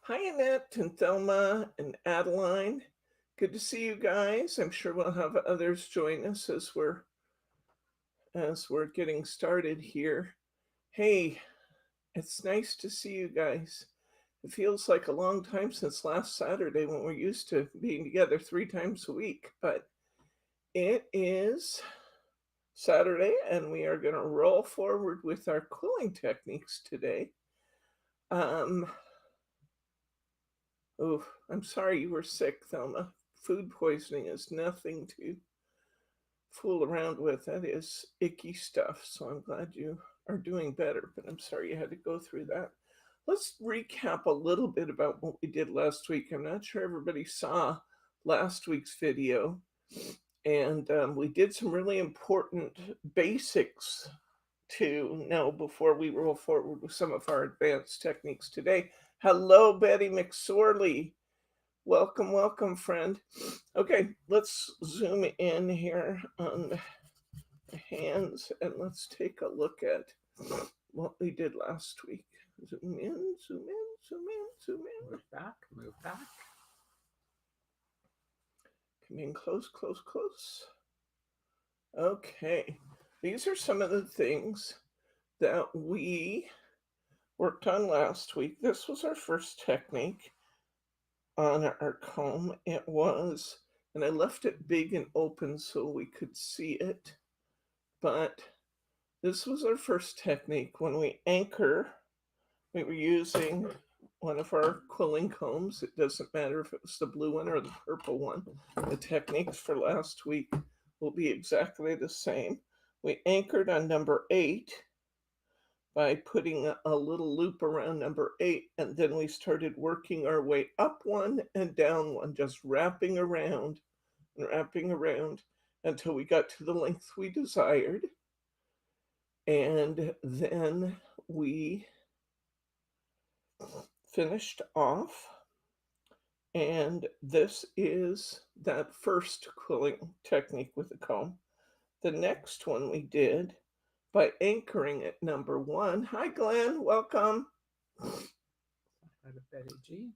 Hi, Annette and Thelma and Adeline. Good to see you guys. I'm sure we'll have others join us as we're getting started here. Hey, it's nice to see you guys. It feels like a long time since last Saturday when we're used to being together 3 times a week, but it is Saturday and we are going to roll forward with our quilling techniques today. Um, Oh, I'm sorry you were sick, Thelma. Food poisoning is nothing to fool around with. That is icky stuff. So I'm glad you are doing better, but I'm sorry you had to go through that. Let's recap a little bit about what we did last week. I'm not sure everybody saw last week's video, and we did some really important basics to know before we roll forward with some of our advanced techniques today. Hello, Betty McSorley. Welcome, welcome, friend. Okay, let's zoom in here on the hands and let's take a look at what we did last week. Zoom in, zoom in, zoom in, zoom in. Move back, move back. Come in close, close, close. Okay, these are some of the things that we worked on last week. This was our first technique on our comb. It was, and I left it big and open so we could see it, but this was our first technique. When we anchor, we were using one of our quilling combs. It doesn't matter if it was the blue one or the purple one. The techniques for last week will be exactly the same. We anchored on number 8 by putting a little loop around number 8, and then we started working our way up one and down one, just wrapping around and wrapping around until we got to the length we desired. And then we finished off, and this is that first quilling technique with the comb. The next one we did by anchoring at number 1. Hi, Glenn. Welcome. Hi to Betty G.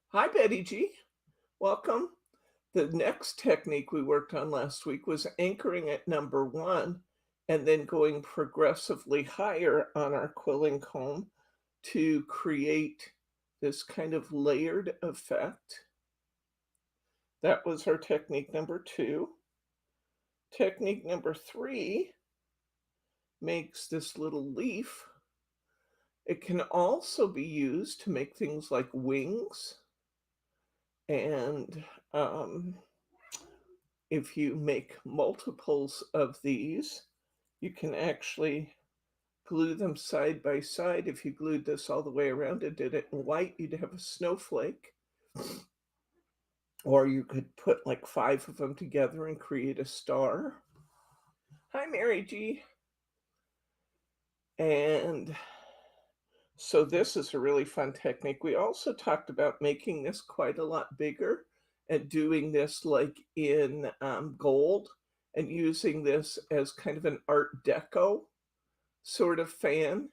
Hi, Betty G. Welcome. The next technique we worked on last week was anchoring at number 1 and then going progressively higher on our quilling comb to create this kind of layered effect. That was our technique number 2. Technique number 3 makes this little leaf. It can also be used to make things like wings. And if you make multiples of these, you can actually glue them side by side. If you glued this all the way around and did it in white, you'd have a snowflake. Or you could put like 5 of them together and create a star. Hi, Mary G. And so this is a really fun technique. We also talked about making this quite a lot bigger and doing this like in gold and using this as kind of an Art Deco sort of fan.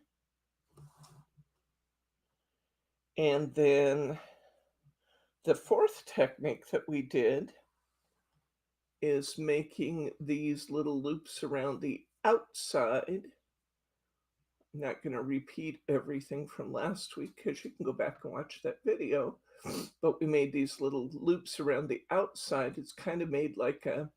And then the fourth technique that we did is making these little loops around the outside. I'm not going to repeat everything from last week because you can go back and watch that video. But we made these little loops around the outside. It's kind of made like a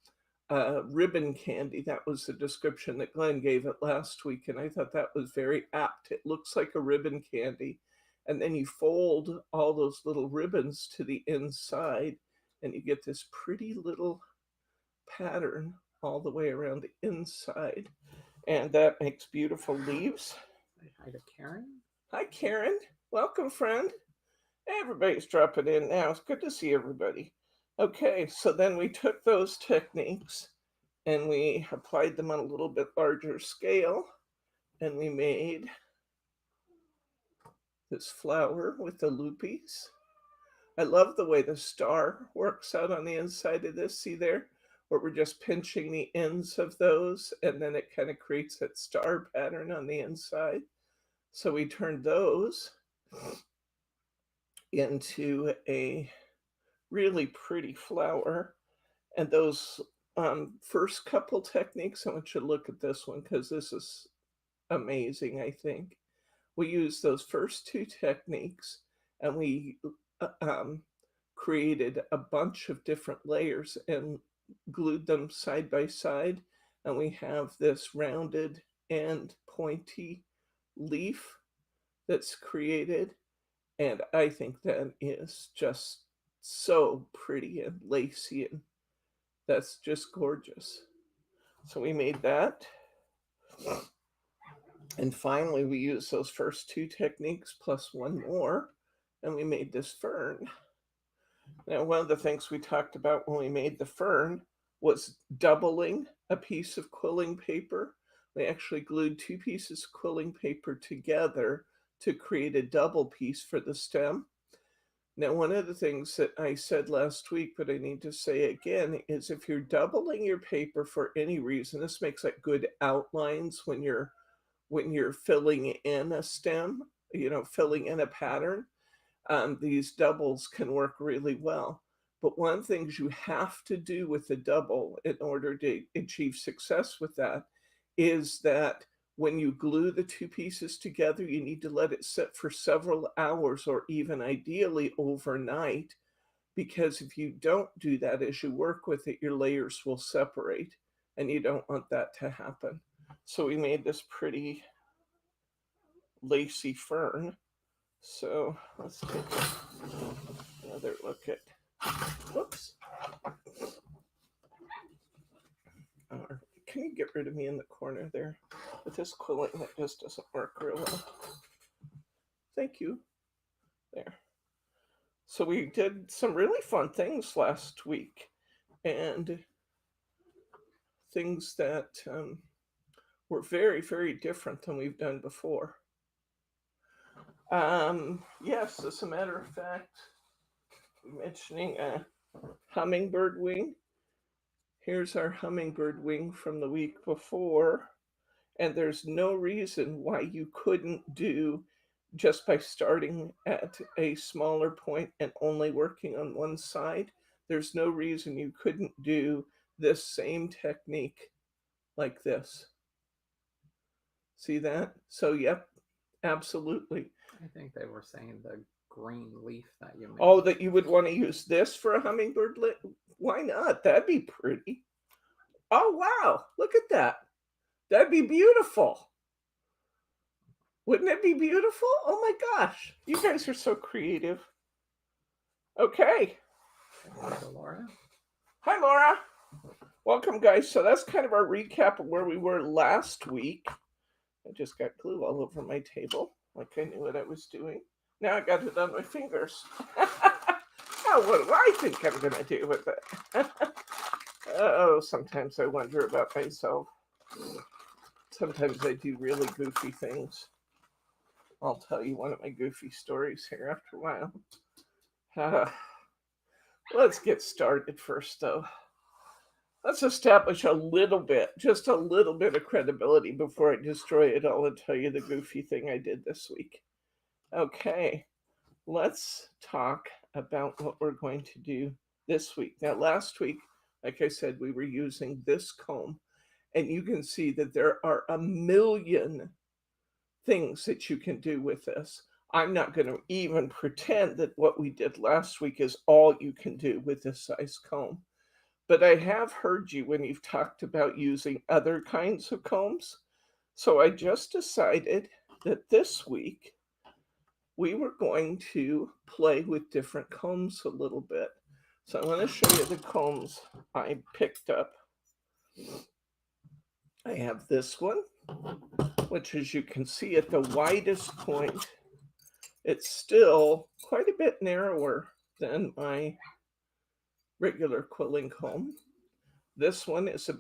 ribbon candy. That was the description that Glenn gave it last week, and I thought that was very apt. It looks like a ribbon candy, and then you fold all those little ribbons to the inside, and you get this pretty little pattern all the way around the inside, and that makes beautiful leaves. Say hi to Karen. Hi, Karen. Welcome, friend. Everybody's dropping in now. It's good to see everybody. Okay, so then we took those techniques and we applied them on a little bit larger scale, and we made this flower with the loopies. I love the way the star works out on the inside of this. See there? Where we're just pinching the ends of those, and then it kind of creates that star pattern on the inside. So we turned those into a really pretty flower. And those first couple techniques, I want you to look at this one because this is amazing, I think. We use those first two techniques and we uh, um, created a bunch of different layers and glued them side by side. And we have this rounded and pointy leaf that's created. And I think that is just so pretty and lacy, and that's just gorgeous. So we made that. And finally, we used those first two techniques plus one more, and we made this fern. Now, one of the things we talked about when we made the fern was doubling a piece of quilling paper. We actually glued two pieces of quilling paper together to create a double piece for the stem. Now, one of the things that I said last week, but I need to say again, is if you're doubling your paper for any reason, this makes like good outlines when you're filling in a stem, filling in a pattern. These doubles can work really well. But one of the things you have to do with the double in order to achieve success with that is that when you glue the two pieces together, you need to let it sit for several hours or even ideally overnight. Because if you don't do that as you work with it, your layers will separate and you don't want that to happen. So we made this pretty lacy fern. So let's take another look at, whoops. Can you get rid of me in the corner there? With this quilling, that just doesn't work real well. Thank you. There. So we did some really fun things last week, and things that were very, very different than we've done before. Yes, as a matter of fact, mentioning a hummingbird wing. Here's our hummingbird wing from the week before. And there's no reason why you couldn't do, just by starting at a smaller point and only working on one side, there's no reason you couldn't do this same technique like this. See that? So, yep, absolutely. I think they were saying the green leaf that you made. Oh, that you would want to use this for a hummingbird lit? Why not? That'd be pretty. Oh, wow. Look at that. That'd be beautiful. Wouldn't it be beautiful? Oh my gosh. You guys are so creative. Okay. Hello, Laura. Hi, Laura. Welcome, guys. So that's kind of our recap of where we were last week. I just got glue all over my table, like I knew what I was doing. Now I got it on my fingers. Now what do I think I'm going to do with it? Oh, sometimes I wonder about myself. Sometimes I do really goofy things. I'll tell you one of my goofy stories here after a while. Let's get started first, though. Let's establish a little bit, just a little bit of credibility before I destroy it all and tell you the goofy thing I did this week. Okay, let's talk about what we're going to do this week. Now, last week, like I said, we were using this comb, and you can see that there are a million things that you can do with this. I'm not going to even pretend that what we did last week is all you can do with this size comb. But I have heard you when you've talked about using other kinds of combs. So I just decided that this week we were going to play with different combs a little bit. So I'm going to show you the combs I picked up. I have this one, which, as you can see, at the widest point, it's still quite a bit narrower than my regular quilling comb. This one is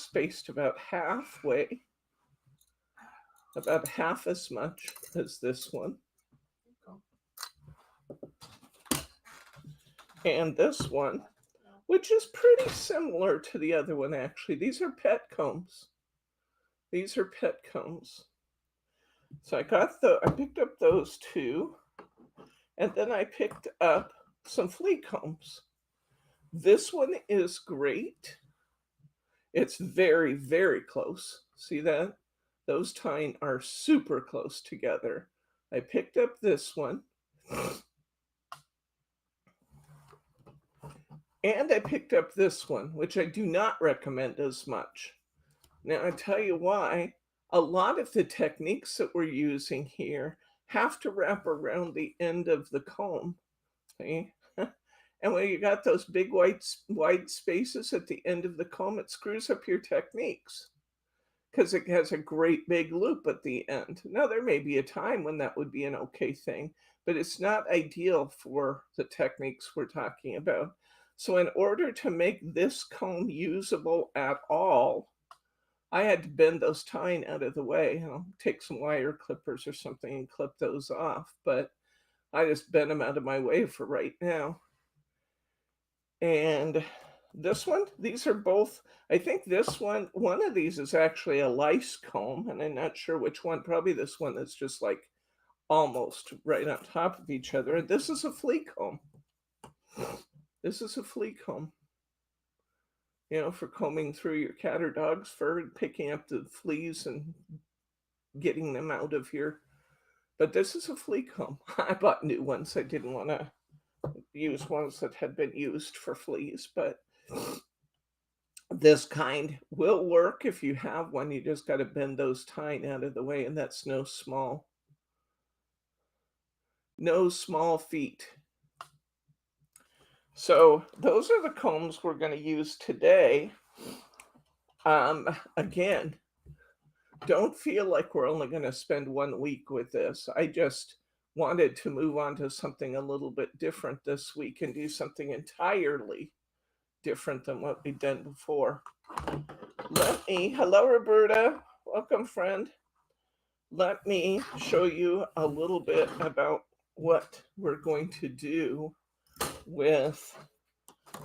spaced about halfway, about half as much as this one. And this one, which is pretty similar to the other one, actually. These are pet combs. These are pet combs. So I picked up those two. And then I picked up some Flea Combs. This one is great. It's very, very close. See that? Those tine are super close together. I picked up this one. And I picked up this one, which I do not recommend as much. Now, I tell you why. A lot of the techniques that we're using here have to wrap around the end of the comb. See? And when you got those big wide spaces at the end of the comb, it screws up your techniques because it has a great big loop at the end. Now, there may be a time when that would be an okay thing, but it's not ideal for the techniques we're talking about. So in order to make this comb usable at all, I had to bend those tine out of the way, take some wire clippers or something and clip those off, but I just bent them out of my way for right now. And this one, these are both, I think this one of these is actually a lice comb, and I'm not sure which one, probably this one that's just like almost right on top of each other. And this is a flea comb. This is a flea comb. For combing through your cat or dog's fur and picking up the fleas and getting them out of here. But this is a flea comb. I bought new ones. I didn't want to use ones that had been used for fleas, but this kind will work if you have one. You just got to bend those tine out of the way, and that's no small feat. So those are the combs we're going to use today. Again, don't feel like we're only going to spend 1 week with this. I just wanted to move on to something a little bit different this week and do something entirely different than what we've done before. Hello, Roberta. Welcome, friend. Let me show you a little bit about what we're going to do with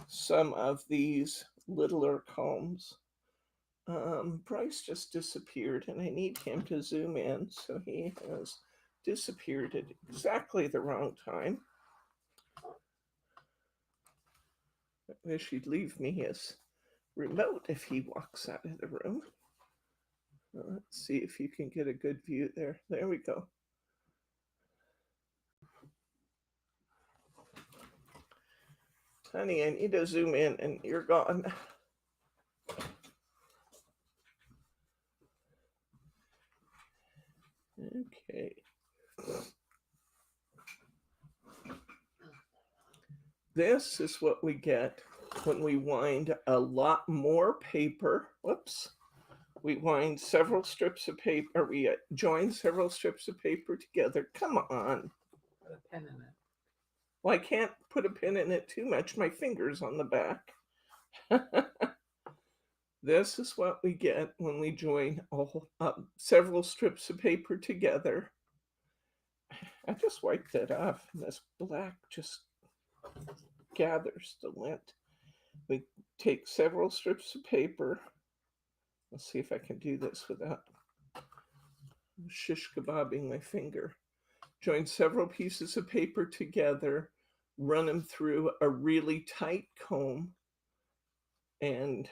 some of these littler combs. Bryce just disappeared, and I need him to zoom in, so he has disappeared at exactly the wrong time. I wish he'd leave me his remote if he walks out of the room. Let's see if you can get a good view there. There we go. Honey, I need to zoom in, and you're gone. Okay. This is what we get when we wind a lot more paper. Whoops. We wind several strips of paper. We join several strips of paper together. Come on. Put a pin in it. Well, I can't put a pin in it too much. My finger's on the back. This is what we get when we join several strips of paper together. I just wiped that off, and this black just gathers the lint. We take several strips of paper. Let's see if I can do this without shish kebabbing my finger. Join several pieces of paper together, run them through a really tight comb, and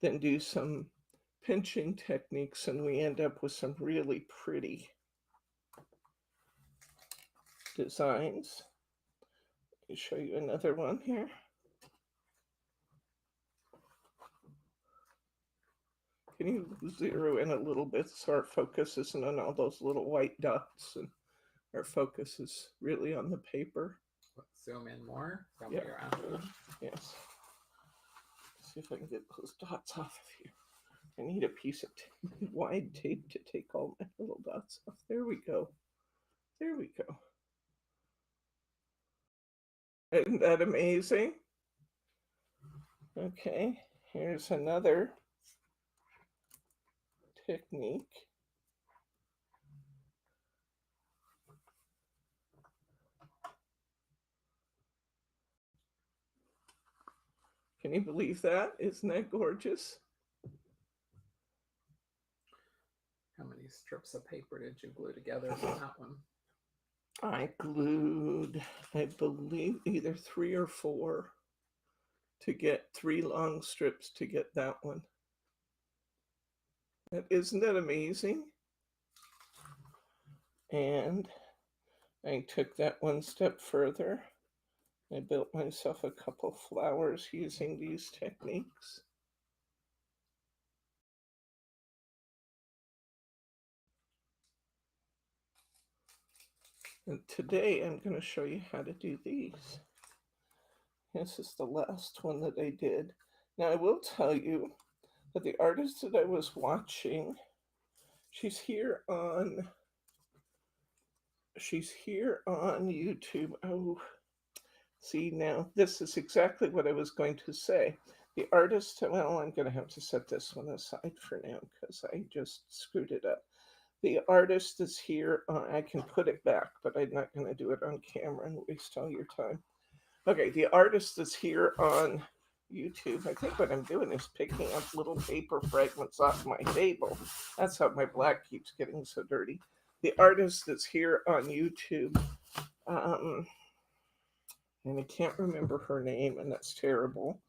then do some pinching techniques, and we end up with some really pretty designs. Let me show you another one here. Can you zero in a little bit so our focus isn't on all those little white dots and our focus is really on the paper? Zoom in more. Yep. Around. Yes. See if I can get those dots off of here. I need a piece of wide tape to take all my little dots off. There we go. There we go. Isn't that amazing? Okay, here's another technique. Can you believe that? Isn't that gorgeous? How many strips of paper did you glue together for that one? I glued, I believe, either 3 or 4 to get 3 long strips to get that one. Isn't that amazing? And I took that one step further. I built myself a couple flowers using these techniques. And today I'm going to show you how to do these. This is the last one that I did. Now I will tell you that the artist that I was watching, she's here on YouTube. Oh, see, now this is exactly what I was going to say. The artist, well, I'm going to have to set this one aside for now because I just screwed it up. The artist is here. I can put it back, but I'm not going to do it on camera and waste all your time. Okay, the artist is here on YouTube. I think what I'm doing is picking up little paper fragments off my table. That's how my black keeps getting so dirty. The artist is here on YouTube. And I can't remember her name, and that's terrible.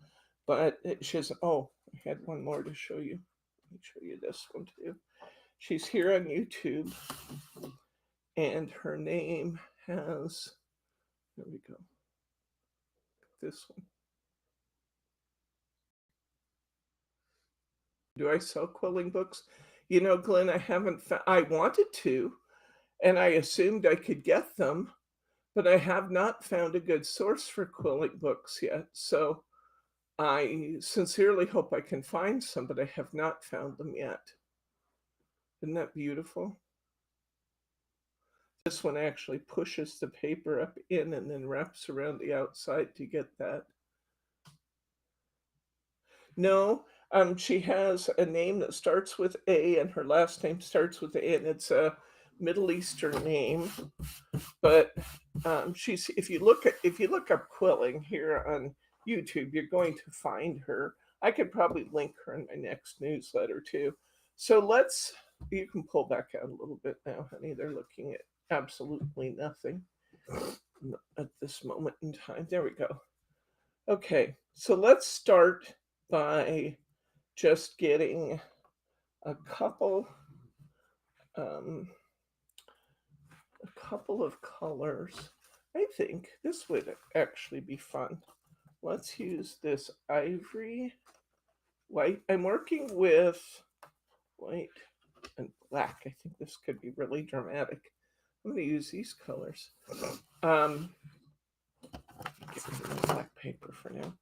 But she's, oh, I had one more to show you. Let me show you this one too. She's here on YouTube, and her name has, there we go, this one. Do I sell quilling books? You know, Glenn, I haven't found, I wanted to, and I assumed I could get them, but I have not found a good source for quilling books yet. So I sincerely hope I can find some, but I have not found them yet. Isn't that beautiful? This one actually pushes the paper up in and then wraps around the outside to get that. No, she has a name that starts with A and her last name starts with A, and it's a Middle Eastern name. But she's, if you look up quilling here on YouTube, you're going to find her. I could probably link her in my next newsletter too. So you can pull back out a little bit now, honey. They're looking at absolutely nothing at this moment in time. There we go. Okay, so let's start by just getting a couple of colors. I think this would actually be fun. Let's use this ivory white. I'm working with white and black. I think this could be really dramatic. I'm going to use these colors. Get rid of the black paper for now.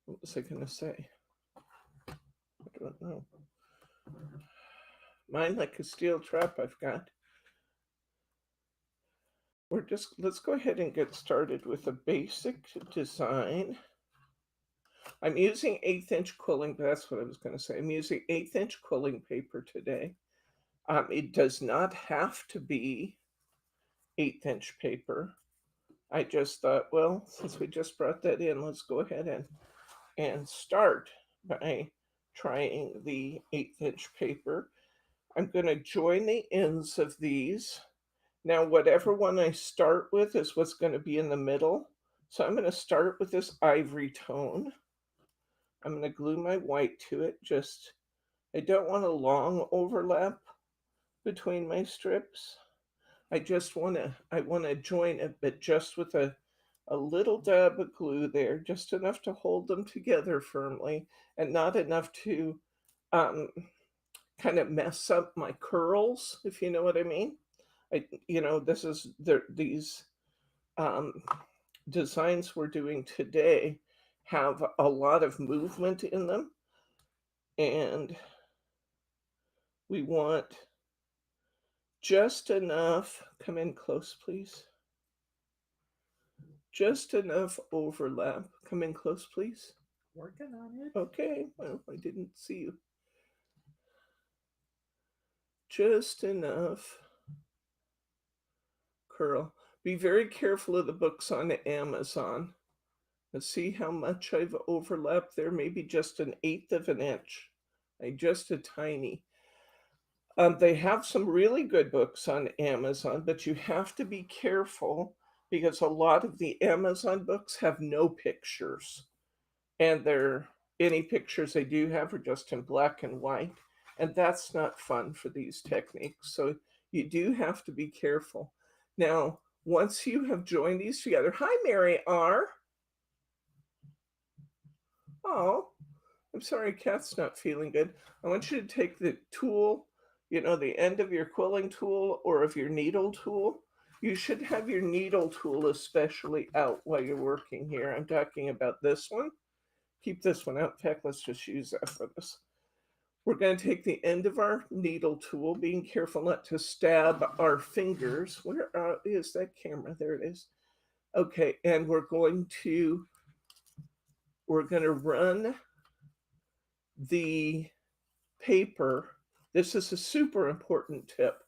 What was I going to say? I don't know. Mine like a steel trap I've got. Let's go ahead and get started with a basic design. I'm using 1/8 inch quilling, that's what I was going to say. I'm using 1/8 inch quilling paper today. It does not have to be 1/8 inch paper. I just thought, well, since we just brought that in, let's go ahead and start by trying the 1/8 inch paper. I'm going to join the ends of these. Now, whatever one I start with is what's going to be in the middle. So I'm going to start with this ivory tone. I'm going to glue my white to it. I don't want a long overlap between my strips. I want to join it, but just with a little dab of glue there, just enough to hold them together firmly and not enough to kind of mess up my curls, if you know what I mean. These designs we're doing today have a lot of movement in them, and we want just enough, come in close please, just enough overlap. Come in close please. Working on it. Okay, well, I didn't see you. Just enough curl. Be very careful of the books on Amazon. Let's see how much I've overlapped there, maybe just 1/8 of an inch. Just a tiny. They have some really good books on Amazon, but you have to be careful because a lot of the Amazon books have no pictures, and they're any pictures they do have are just in black and white, and that's not fun for these techniques. So you do have to be careful. Now, once you have joined these together, hi, Mary R. Oh, I'm sorry, Kat's not feeling good. I want you to take the tool, the end of your quilling tool or of your needle tool. You should have your needle tool especially out while you're working here. I'm talking about this one. Keep this one out. In fact, let's just use that for this. We're going to take the end of our needle tool, being careful not to stab our fingers. Where is that camera? There it is. Okay, and we're going to run the paper. This is a super important tip.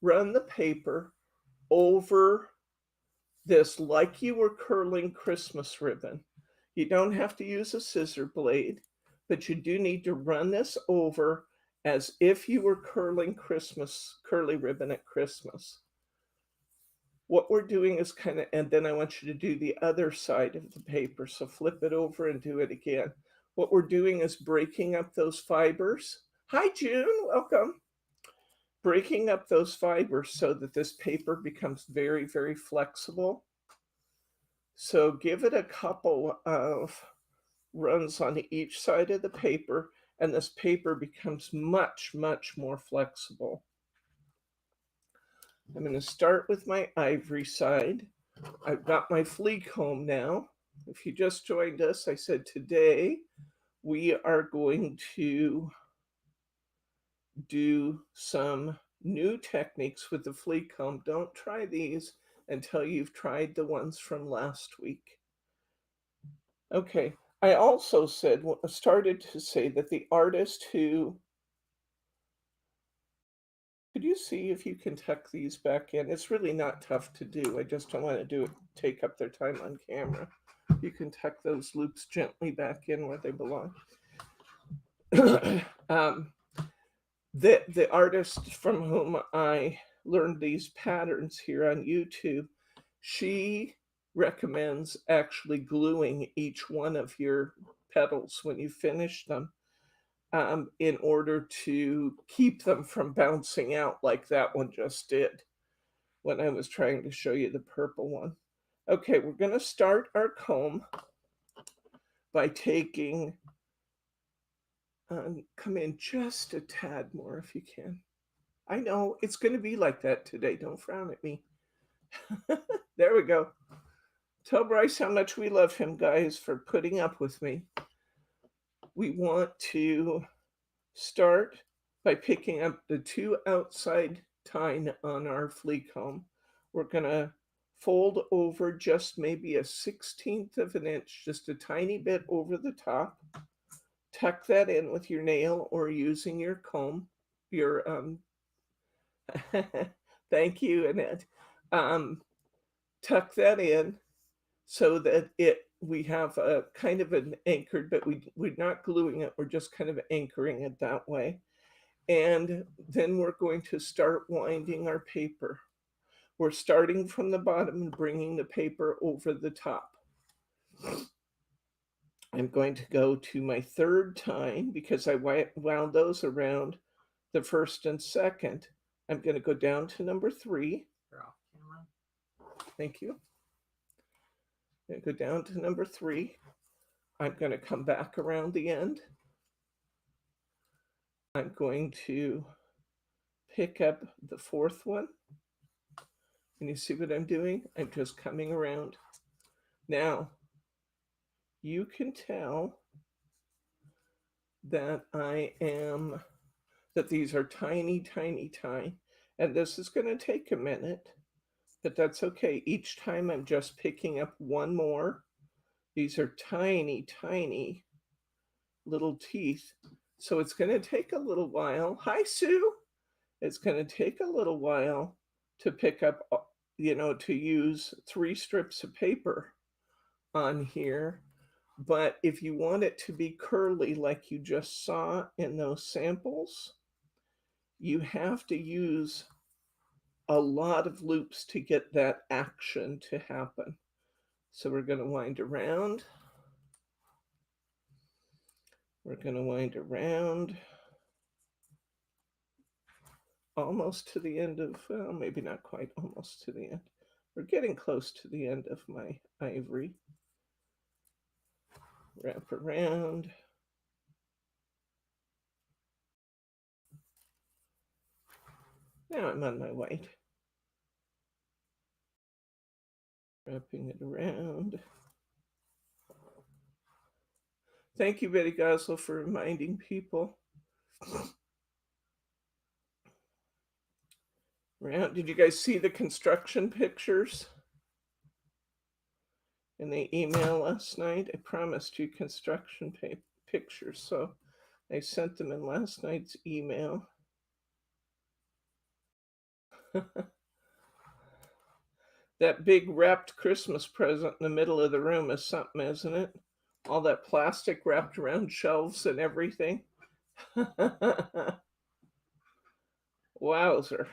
Run the paper over this like you were curling Christmas ribbon. You don't have to use a scissor blade, but you do need to run this over as if you were curling curly ribbon at Christmas. What we're doing is and then I want you to do the other side of the paper. So flip it over and do it again. What we're doing is breaking up those fibers. Hi, June, welcome. Breaking up those fibers so that this paper becomes very, very flexible. So give it a couple of runs on each side of the paper, and this paper becomes much, much more flexible. I'm going to start with my ivory side. I've got my Flea Comb now. If you just joined us, I said today we are going to do some new techniques with the Flea Comb. Don't try these until you've tried the ones from last week. Okay, I also started to say that the artist who, could you see if you can tuck these back in? It's really not tough to do. I just don't want to take up their time on camera. You can tuck those loops gently back in where they belong. The artist from whom I learned these patterns here on YouTube, she recommends actually gluing each one of your petals when you finish them in order to keep them from bouncing out like that one just did when I was trying to show you the purple one. Okay, we're going to start our comb by taking, come in just a tad more if you can. I know, it's going to be like that today. Don't frown at me. There we go. Tell Bryce how much we love him, guys, for putting up with me. We want to start by picking up the two outside tine on our Flea Comb. We're going to fold over just maybe a 1/16 of an inch, just a tiny bit over the top. Tuck that in with your nail or using your comb, your thank you, Annette. Tuck that in so that we have a kind of an anchored, but we're not gluing it, we're just kind of anchoring it that way. And then we're going to start winding our paper. We're starting from the bottom and bringing the paper over the top. I'm going to go to my third tine because I wound those around the first and second. I'm going to go down to number 3. You're off camera. Thank you. I'm going to go down to number 3. I'm going to come back around the end. I'm going to pick up the 4th one. Can you see what I'm doing? I'm just coming around. Now, you can tell that that these are tiny, tiny, tiny, and this is going to take a minute, but that's okay. Each time I'm just picking up one more. These are tiny, tiny little teeth. So it's going to take a little while. Hi, Sue. It's going to take a little while to pick up, to use 3 strips of paper on here. But if you want it to be curly like you just saw in those samples, you have to use a lot of loops to get that action to happen. So we're going to wind around. We're going to wind around almost to the end of, well, maybe not quite almost to the end. We're getting close to the end of my ivory. Wrap around. Now I'm on my white. Wrapping it around. Thank you, Betty Goslow, for reminding people. Did you guys see the construction pictures in the email last night? I promised you construction pictures, so I sent them in last night's email. That big wrapped Christmas present in the middle of the room is something, isn't it? All that plastic wrapped around shelves and everything. Wowzer.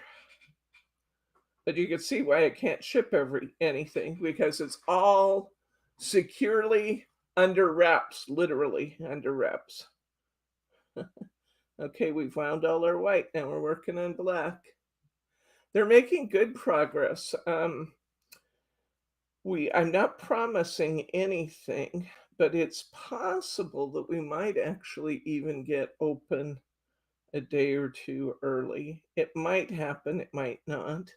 But you can see why I can't ship anything, because it's all securely under wraps, literally under wraps. Okay, we've wound all our white. Now we're working on black. They're making good progress. I'm not promising anything, but it's possible that we might actually even get open a day or two early. It might happen, it might not.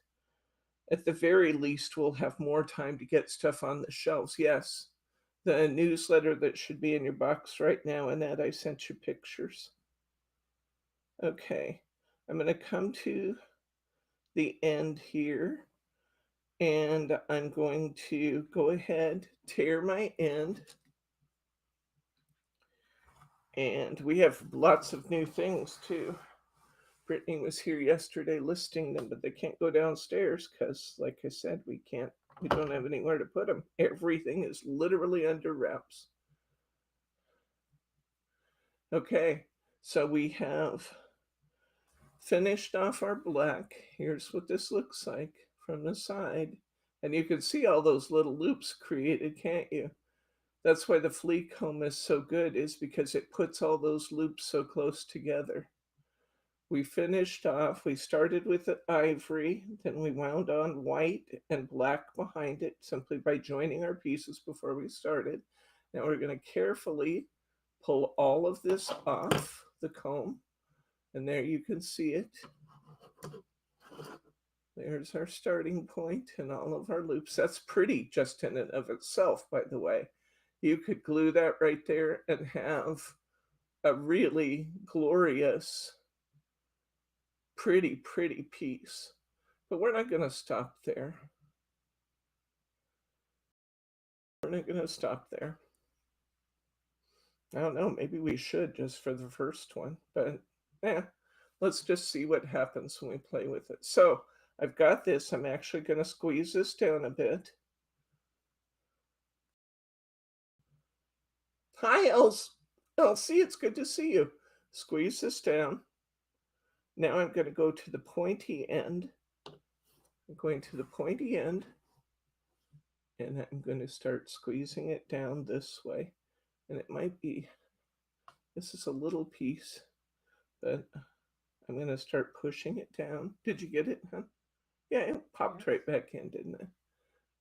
At the very least, we'll have more time to get stuff on the shelves. Yes, the newsletter that should be in your box right now, Annette, I sent you pictures. Okay, I'm going to come to the end here, and I'm going to go ahead, tear my end. And we have lots of new things too. Brittany was here yesterday listing them, but they can't go downstairs because, like I said, we don't have anywhere to put them. Everything is literally under wraps. Okay, so we have finished off our black. Here's what this looks like from the side. And you can see all those little loops created, can't you? That's why the Flea Comb is so good, is because it puts all those loops so close together. We finished off, we started with the ivory, then we wound on white and black behind it simply by joining our pieces before we started. Now we're going to carefully pull all of this off the comb, and there you can see it. There's our starting point and all of our loops. That's pretty just in and of itself, by the way. You could glue that right there and have a really glorious, pretty piece. But we're not going to stop there. We're not going to stop there. I don't know, maybe we should just for the first one, but let's just see what happens when we play with it. So I've got this. I'm actually going to squeeze this down a bit. Hi, Elsie, it's good to see you. Squeeze this down. Now I'm going to go to the pointy end. I'm going to the pointy end, and I'm going to start squeezing it down this way. And it might be, this is a little piece, but I'm going to start pushing it down. Did you get it, huh? Yeah, it popped right back in, didn't it?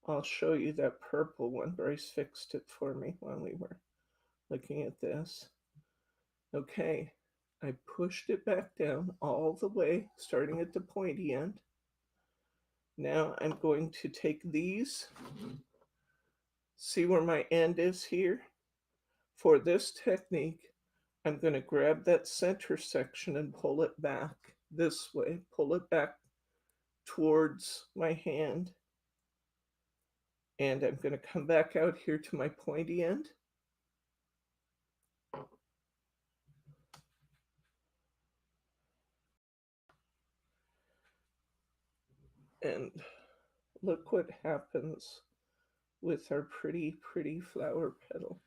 I'll show you that purple one. Bryce fixed it for me while we were looking at this. Okay, I pushed it back down all the way, starting at the pointy end. Now I'm going to take these. See where my end is here? For this technique, I'm going to grab that center section and pull it back this way. Pull it back towards my hand. And I'm going to come back out here to my pointy end. And look what happens with our pretty flower petal.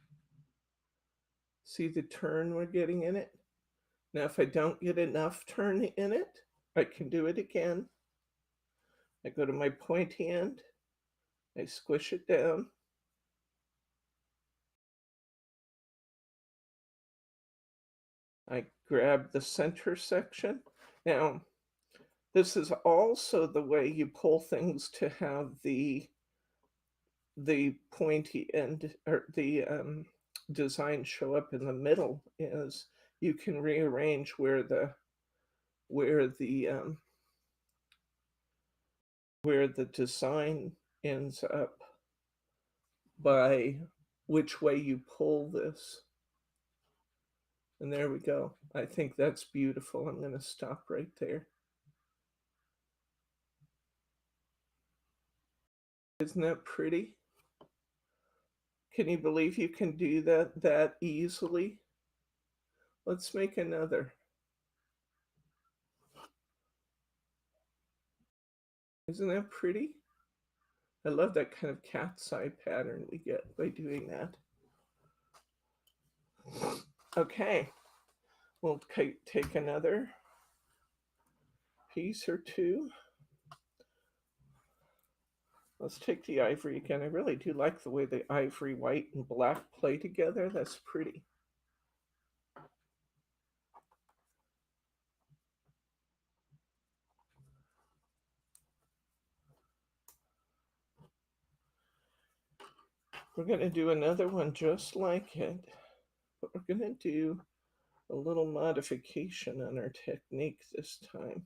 See the turn we're getting in it? Now, if I don't get enough turn in it, I can do it again. I go to my pointy end, I squish it down. I grab the center section. Now, this is also the way you pull things to have the pointy end or the design show up in the middle is you can rearrange where the where the design ends up by which way you pull this. And there we go. I think that's beautiful. I'm going to stop right there. Isn't that pretty? Can you believe you can do that easily? Let's make another. Isn't that pretty? I love that kind of cat's eye pattern we get by doing that. Okay, we'll take another piece or two. Let's take the ivory again. I really do like the way the ivory, white, and black play together. That's pretty. We're going to do another one just like it, but we're going to do a little modification on our technique this time.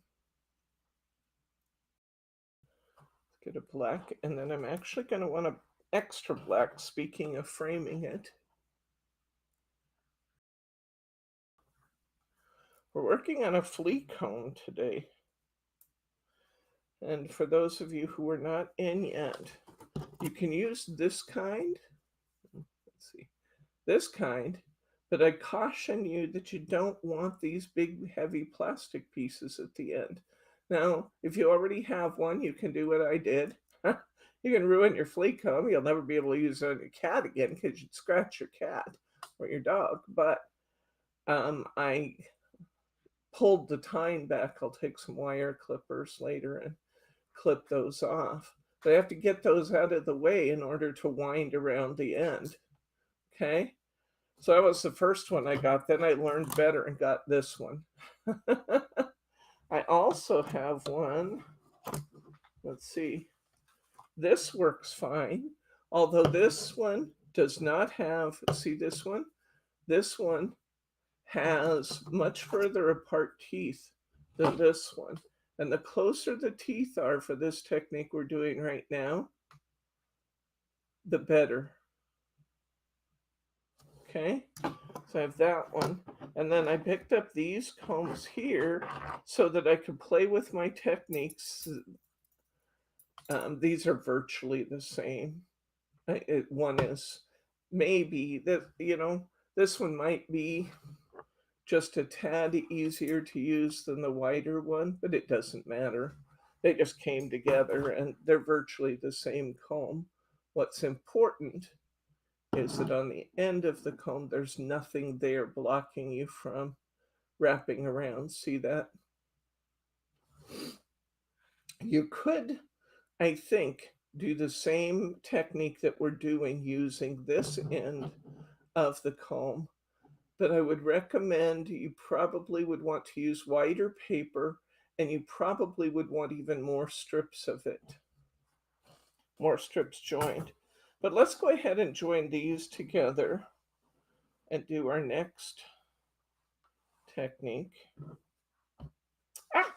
Let's get a black, and then I'm actually going to want an extra black, speaking of framing it. We're working on a flea comb today. And for those of you who are not in yet, you can use this kind. Let's see, this kind, but I caution you that you don't want these big, heavy plastic pieces at the end. Now, if you already have one, you can do what I did. You can ruin your flea comb. You'll never be able to use it on your cat again because you'd scratch your cat or your dog. But I pulled the tine back. I'll take some wire clippers later and clip those off. But I have to get those out of the way in order to wind around the end. Okay, so that was the first one I got. Then I learned better and got this one. I also have one. Let's see. This works fine, although this one does not have, see this one? This one has much further apart teeth than this one. And the closer the teeth are for this technique we're doing right now, the better. Okay, so I have that one. And then I picked up these combs here so that I could play with my techniques. These are virtually the same. One is maybe that, this one might be just a tad easier to use than the wider one, but it doesn't matter. They just came together and they're virtually the same comb. What's important is that on the end of the comb, there's nothing there blocking you from wrapping around. See that? You could, I think, do the same technique that we're doing using this end of the comb, but I would recommend you probably would want to use wider paper, and you probably would want even more strips of it, more strips joined. But let's go ahead and join these together and do our next technique. Ah!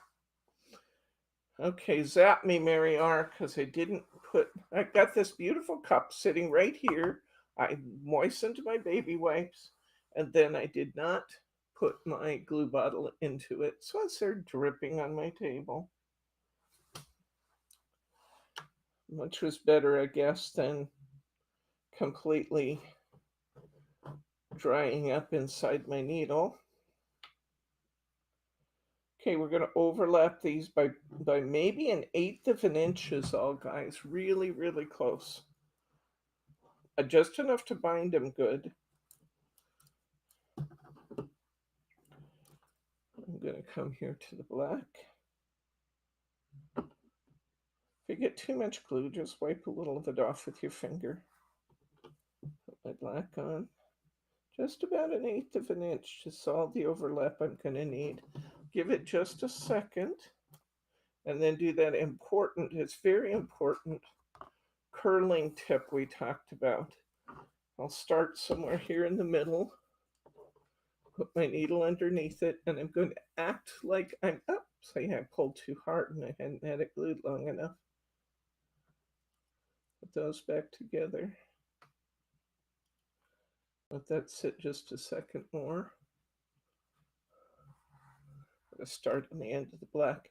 Okay, zap me, Mary R, because I got this beautiful cup sitting right here. I moistened my baby wipes, and then I did not put my glue bottle into it, so it's there dripping on my table. Which was better, I guess, than completely drying up inside my needle. Okay, we're going to overlap these by maybe 1/8 of an inch is all, guys. Really, really close. Just enough to bind them good. I'm going to come here to the black. If you get too much glue, just wipe a little of it off with your finger. Put my black on. Just about 1/8 of an inch, just all the overlap I'm going to need. Give it just a second, and then do that important, it's very important, curling tip we talked about. I'll start somewhere here in the middle, put my needle underneath it, and I'm going to act like I'm up. So yeah, I pulled too hard and I hadn't had it glued long enough. Put those back together. Let that sit just a second more. I'm going to start on the end of the black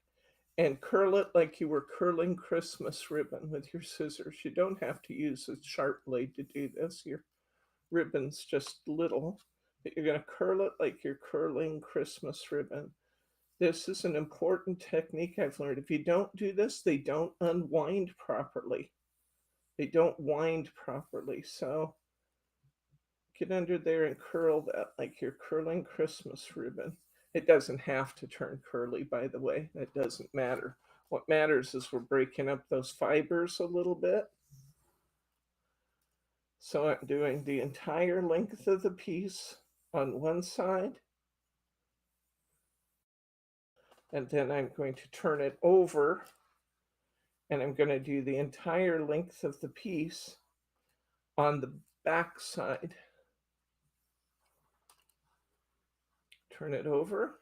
and curl it like you were curling Christmas ribbon with your scissors. You don't have to use a sharp blade to do this. Your ribbon's just little, but you're going to curl it like you're curling Christmas ribbon. This is an important technique I've learned. If you don't do this, they don't unwind properly. They don't wind properly. So get under there and curl that like you're curling Christmas ribbon. It doesn't have to turn curly, by the way. That doesn't matter. What matters is we're breaking up those fibers a little bit. So I'm doing the entire length of the piece on one side. And then I'm going to turn it over and I'm going to do the entire length of the piece on the back side. Turn it over.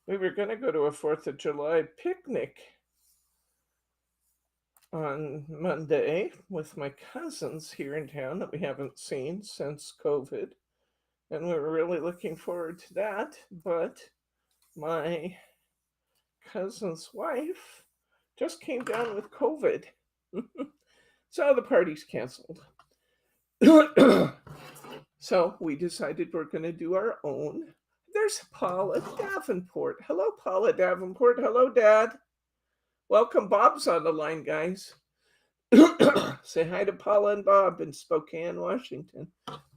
We were going to go to a 4th of July picnic on Monday with my cousins here in town that we haven't seen since COVID. And we were really looking forward to that. But my cousin's wife just came down with COVID. So the party's canceled. So we decided we're going to do our own. There's Paula Davenport. Hello, Paula Davenport. Hello, Dad. Welcome. Bob's on the line, guys. Say hi to Paula and Bob in Spokane, Washington.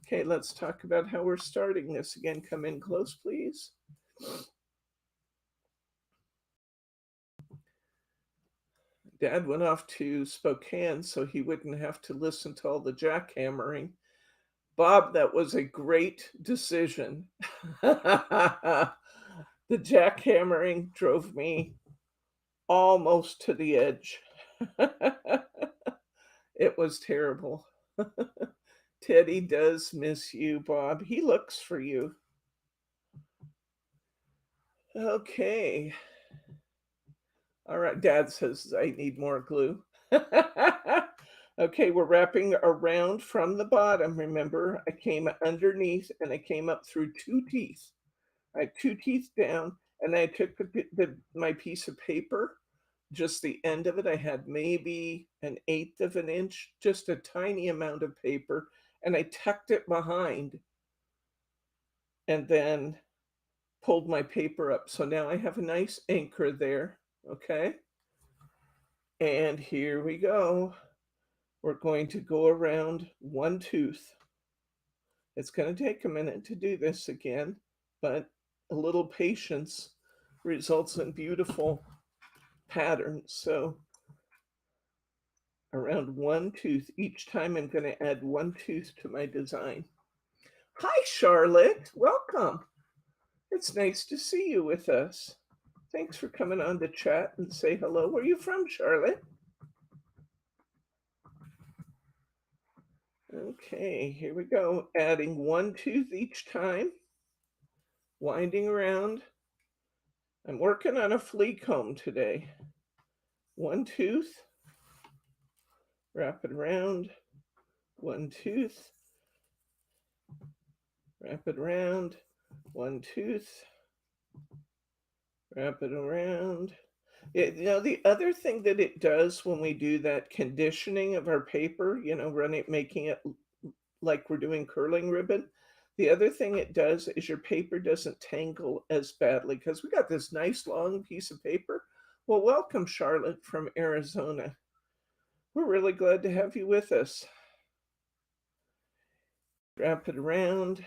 Okay, let's talk about how we're starting this again. Come in close, please. Dad went off to Spokane so he wouldn't have to listen to all the jackhammering. Bob, that was a great decision. The jackhammering drove me almost to the edge. It was terrible. Teddy does miss you, Bob. He looks for you. Okay. All right, Dad says I need more glue. Okay, we're wrapping around from the bottom. Remember, I came underneath and I came up through 2 teeth. I had 2 teeth down, and I took my piece of paper, just the end of it. I had maybe 1/8 of an inch, just a tiny amount of paper, and I tucked it behind and then pulled my paper up. So now I have a nice anchor there, okay? And here we go. We're going to go around 1 tooth. It's going to take a minute to do this again, but a little patience results in beautiful patterns. So around 1 tooth, each time I'm going to add 1 tooth to my design. Hi, Charlotte. Welcome. It's nice to see you with us. Thanks for coming on to chat and say hello. Where are you from, Charlotte? Okay, here we go. Adding 1 tooth each time. Winding around. I'm working on a flea comb today. 1 tooth. Wrap it around. 1 tooth. Wrap it around. 1 tooth. Wrap it around. The other thing that it does when we do that conditioning of our paper, making it like we're doing curling ribbon, the other thing it does is your paper doesn't tangle as badly because we got this nice long piece of paper. Well, welcome, Charlotte from Arizona. We're really glad to have you with us. Wrap it around.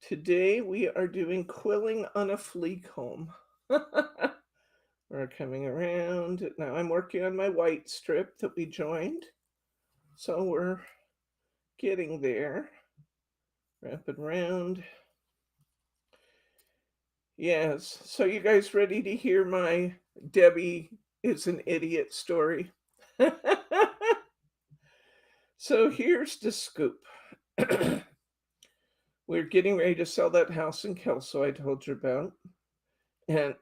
Today we are doing quilling on a flea comb. We're coming around. Now I'm working on my white strip that we joined. So we're getting there. Wrap it around. Yes. So you guys ready to hear my Debbie is an idiot story? So here's the scoop. We're getting ready to sell that house in Kelso I told you about, and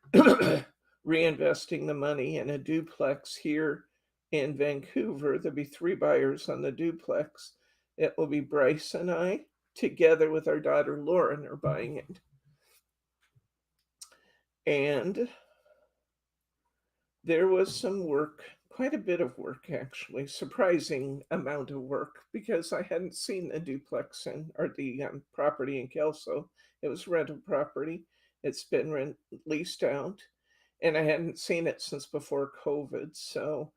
reinvesting the money in a duplex here in Vancouver. There'll be 3 buyers on the duplex. It will be Bryce and I, together with our daughter Lauren, are buying it. And there was some work, quite a bit of work actually, surprising amount of work, because I hadn't seen the duplex or the property in Kelso. It was rental property. It's been leased out, and I hadn't seen it since before COVID. So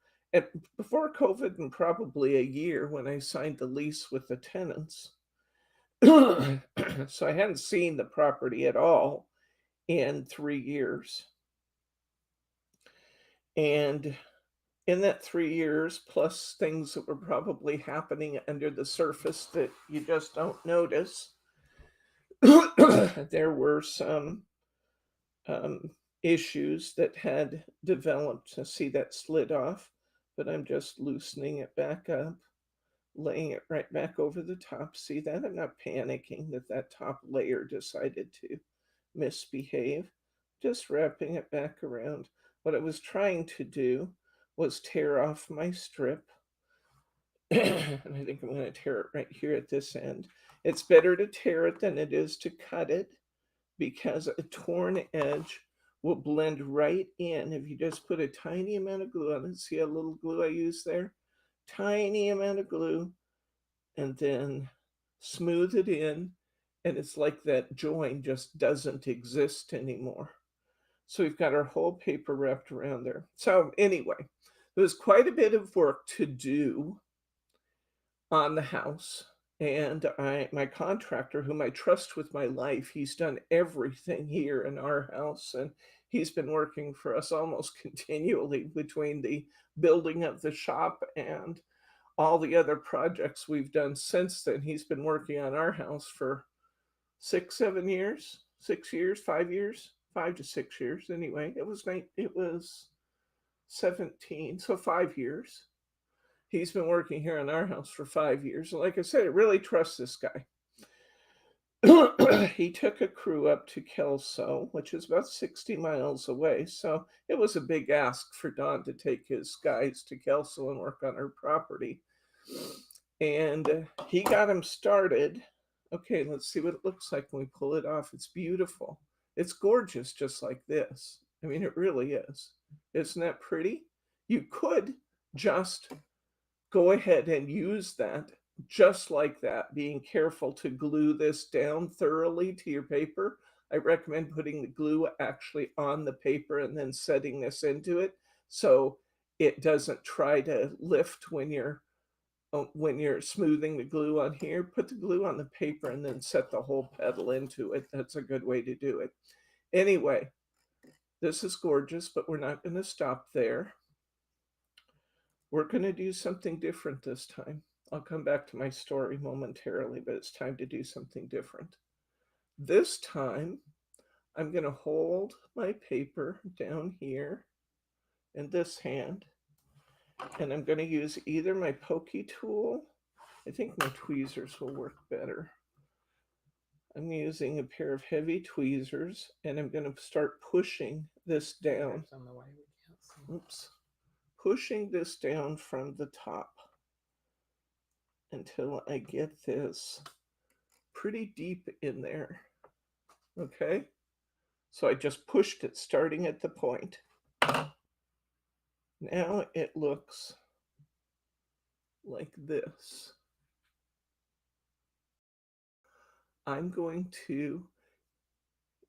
before COVID, and probably a year when I signed the lease with the tenants. So I hadn't seen the property at all in 3 years. And in that 3 years, plus things that were probably happening under the surface that you just don't notice, there were some issues that had developed. See, that slid off, but I'm just loosening it back up, laying it right back over the top. See that? I'm not panicking that that top layer decided to misbehave, just wrapping it back around. What I was trying to do was tear off my strip. And I think I'm going to tear it right here at this end. It's better to tear it than it is to cut it, because a torn edge will blend right in if you just put a tiny amount of glue on it. See a little glue I use there? Tiny amount of glue, and then smooth it in, and it's like that join just doesn't exist anymore. So we've got our whole paper wrapped around there. So anyway, there's quite a bit of work to do on the house. And my contractor, whom I trust with my life, he's done everything here in our house, and he's been working for us almost continually between the building of the shop and all the other projects we've done since then. He's been working on our house for 6, 7 years, 6 years, 5 years, 5 to 6 years. Anyway, it was 17, so 5 years. He's been working here in our house for 5 years. And like I said, I really trust this guy. He took a crew up to Kelso, which is about 60 miles away. So it was a big ask for Don to take his guys to Kelso and work on her property. And he got him started. Okay, let's see what it looks like when we pull it off. It's beautiful. It's gorgeous, just like this. I mean, it really is. Isn't that pretty? You could just go ahead and use that just like that, being careful to glue this down thoroughly to your paper. I recommend putting the glue actually on the paper and then setting this into it so it doesn't try to lift when you're smoothing the glue on here. Put the glue on the paper and then set the whole petal into it. That's a good way to do it. Anyway, this is gorgeous, but we're not going to stop there. We're going to do something different this time. I'll come back to my story momentarily, but it's time to do something different. This time, I'm going to hold my paper down here in this hand, and I'm going to use either my pokey tool. I think my tweezers will work better. I'm using a pair of heavy tweezers, and I'm going to start pushing this down. Oops. Pushing this down from the top until I get this pretty deep in there. Okay? So I just pushed it starting at the point. Now it looks like this. I'm going to,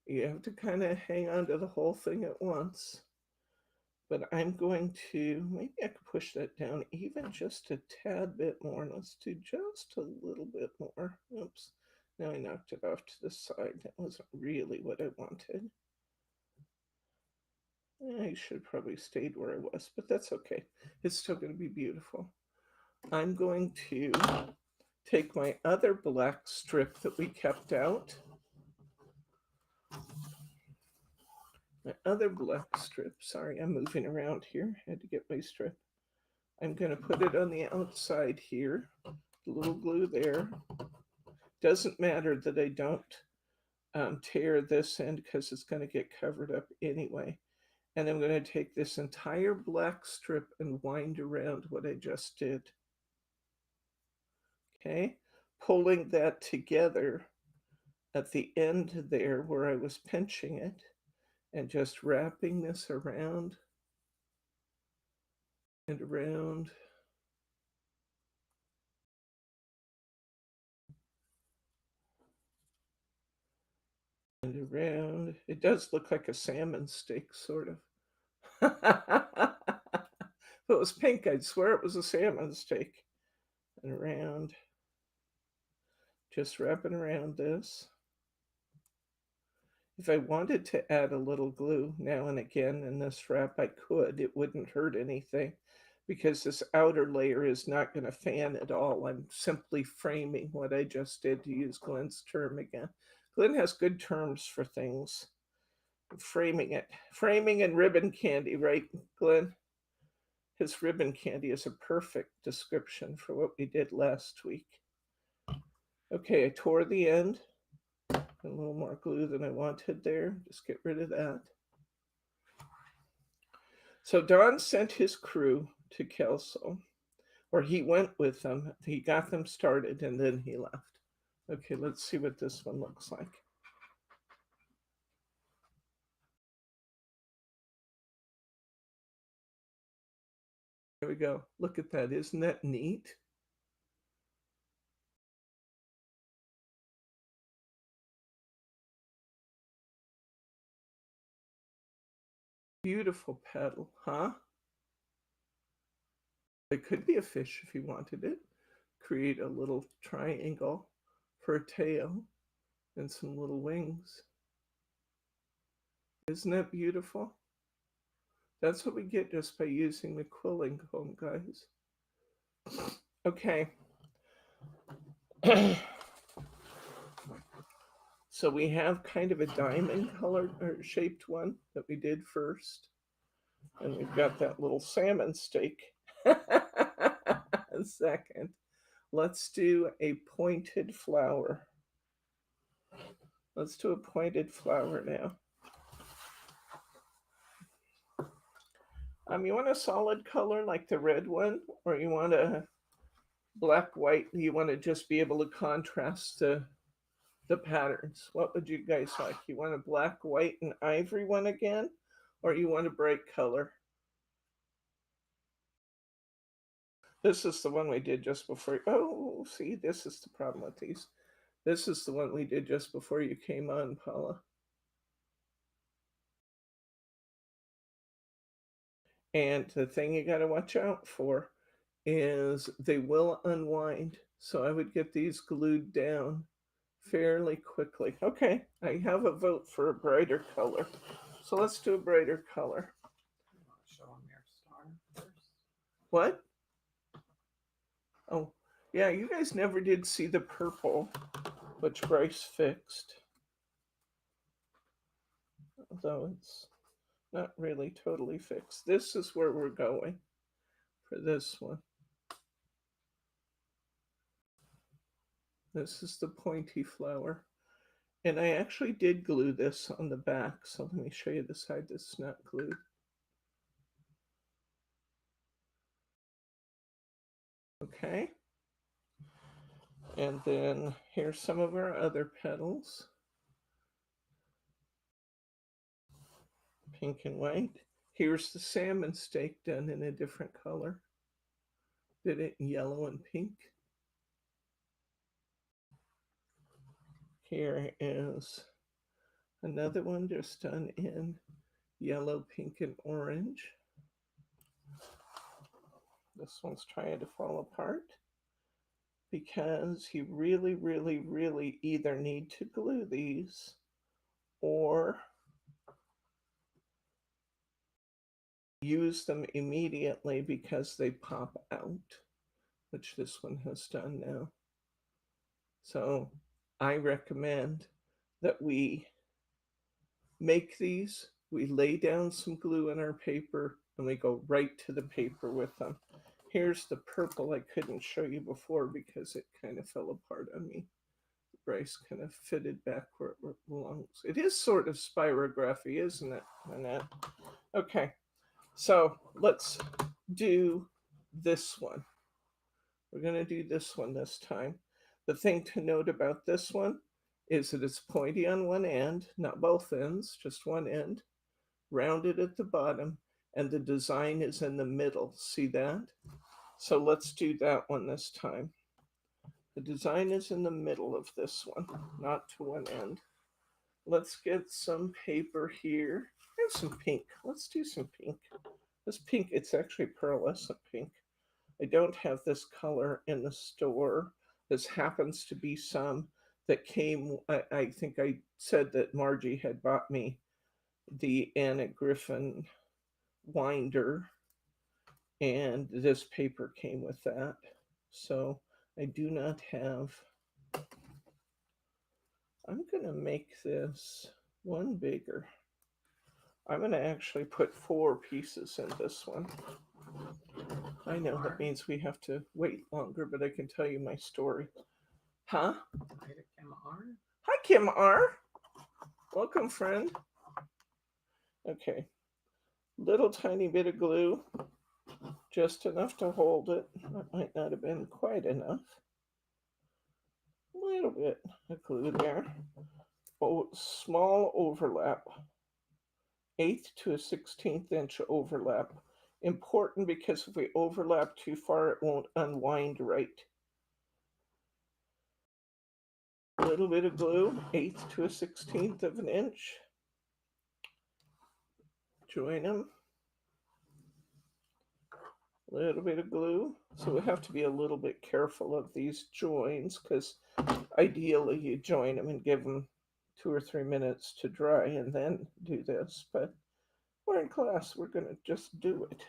you have to kind of hang on to the whole thing at once, but I'm going to, maybe I could push that down even just a tad bit more. Let's do just a little bit more. Oops. Now I knocked it off to the side. That wasn't really what I wanted. I should have probably stayed where I was, but that's okay. It's still going to be beautiful. I'm going to take my other black strip that we kept out. My other black strip, sorry, I'm moving around here. I had to get my strip. I'm going to put it on the outside here. A little glue there. Doesn't matter that I don't tear this end because it's going to get covered up anyway. And I'm going to take this entire black strip and wind around what I just did. Okay, pulling that together at the end there where I was pinching it and just wrapping this around and around. And around. It does look like a salmon steak, sort of. If it was pink, I'd swear it was a salmon steak. And around. Just wrapping around this. If I wanted to add a little glue now and again in this wrap, I could. It wouldn't hurt anything because this outer layer is not going to fan at all. I'm simply framing what I just did, to use Glenn's term again. Glenn has good terms for things. Framing it. Framing and ribbon candy, right, Glenn? His ribbon candy is a perfect description for what we did last week. Okay, I tore the end. A little more glue than I wanted there. Just get rid of that. So Don sent his crew to Kelso, or he went with them. He got them started and then he left. Okay, let's see what this one looks like. There we go. Look at that. Isn't that neat? Beautiful petal, huh? It could be a fish if you wanted it. Create a little triangle for a tail and some little wings. Isn't that beautiful? That's what we get just by using the quilling comb, guys. Okay. So we have kind of a diamond colored or shaped one that we did first. And we've got that little salmon steak. Second. Let's do a pointed flower. Let's do a pointed flower now. You want a solid color like the red one, or you want a black white? You want to just be able to contrast the patterns. What would you guys like? You want a black, white, and ivory one again, or you want a bright color? This is the one we did just before. Oh, see, this is the problem with these. This is the one we did just before you came on, Paula. And the thing you got to watch out for is they will unwind. So I would get these glued down fairly quickly. Okay, I have a vote for a brighter color. So let's do a brighter color. Show them your star first. What? Oh, yeah, you guys never did see the purple, which Bryce fixed. Although it's not really totally fixed. This is where we're going for this one. This is the pointy flower. And I actually did glue this on the back. So let me show you the side that's not glued. Okay. And then here's some of our other petals. Pink and white. Here's the salmon steak done in a different color. Did it in yellow and pink. Here is another one just done in yellow, pink, and orange. This one's trying to fall apart. because you really, really, really either need to glue these or use them immediately because they pop out, which this one has done now. So I recommend that we make these, we lay down some glue in our paper, and we go right to the paper with them. Here's the purple I couldn't show you before because it kind of fell apart on me. The Bryce kind of fitted back where it belongs. It is sort of spirography, isn't it, Annette? Okay, so let's do this one. We're going to do this one this time. The thing to note about this one is that it's pointy on one end, not both ends, just one end, rounded at the bottom, and the design is in the middle. See that? So let's do that one this time. The design is in the middle of this one, not to one end. Let's get some paper here and some pink. Let's do some pink. This pink, it's actually pearlescent pink. I don't have this color in the store. This happens to be some that came, I think I said that Margie had bought me the Anna Griffin winder, and this paper came with that. So I do not have, I'm going to make this one bigger. I'm going to actually put 4 pieces in this one. I know that means we have to wait longer, but I can tell you my story. Huh? Hi, Kim R. Welcome, friend. Okay. Little tiny bit of glue. Just enough to hold it. That might not have been quite enough. A little bit of glue there. Oh, small overlap. 1/8 to a 1/16 inch overlap. Important because if we overlap too far, it won't unwind right. A little bit of glue, 1/8 to a 1/16 of an inch. Join them. A little bit of glue. So we have to be a little bit careful of these joins because ideally you join them and give them 2 or 3 minutes to dry and then do this. But we're in class, we're going to just do it.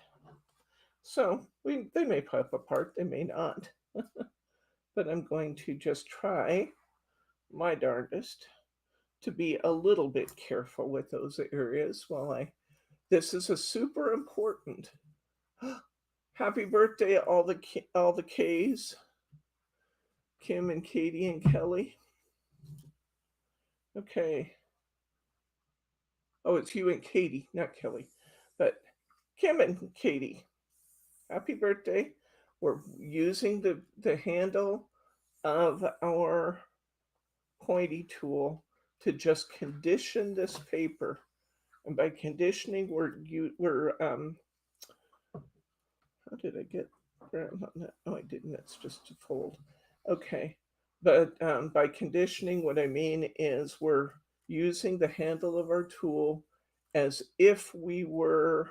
So they may pop apart, they may not. But I'm going to just try my darndest to be a little bit careful with those areas while this is a super important. Happy birthday, all the K's, Kim and Katie and Kelly. Okay. Oh, it's you and Katie, not Kelly, but Kim and Katie. Happy birthday. We're using the handle of our pointy tool to just condition this paper. And by conditioning, we're how did I get around on that? Oh, I didn't. That's just a fold. Okay. But by conditioning, what I mean is we're using the handle of our tool as if we were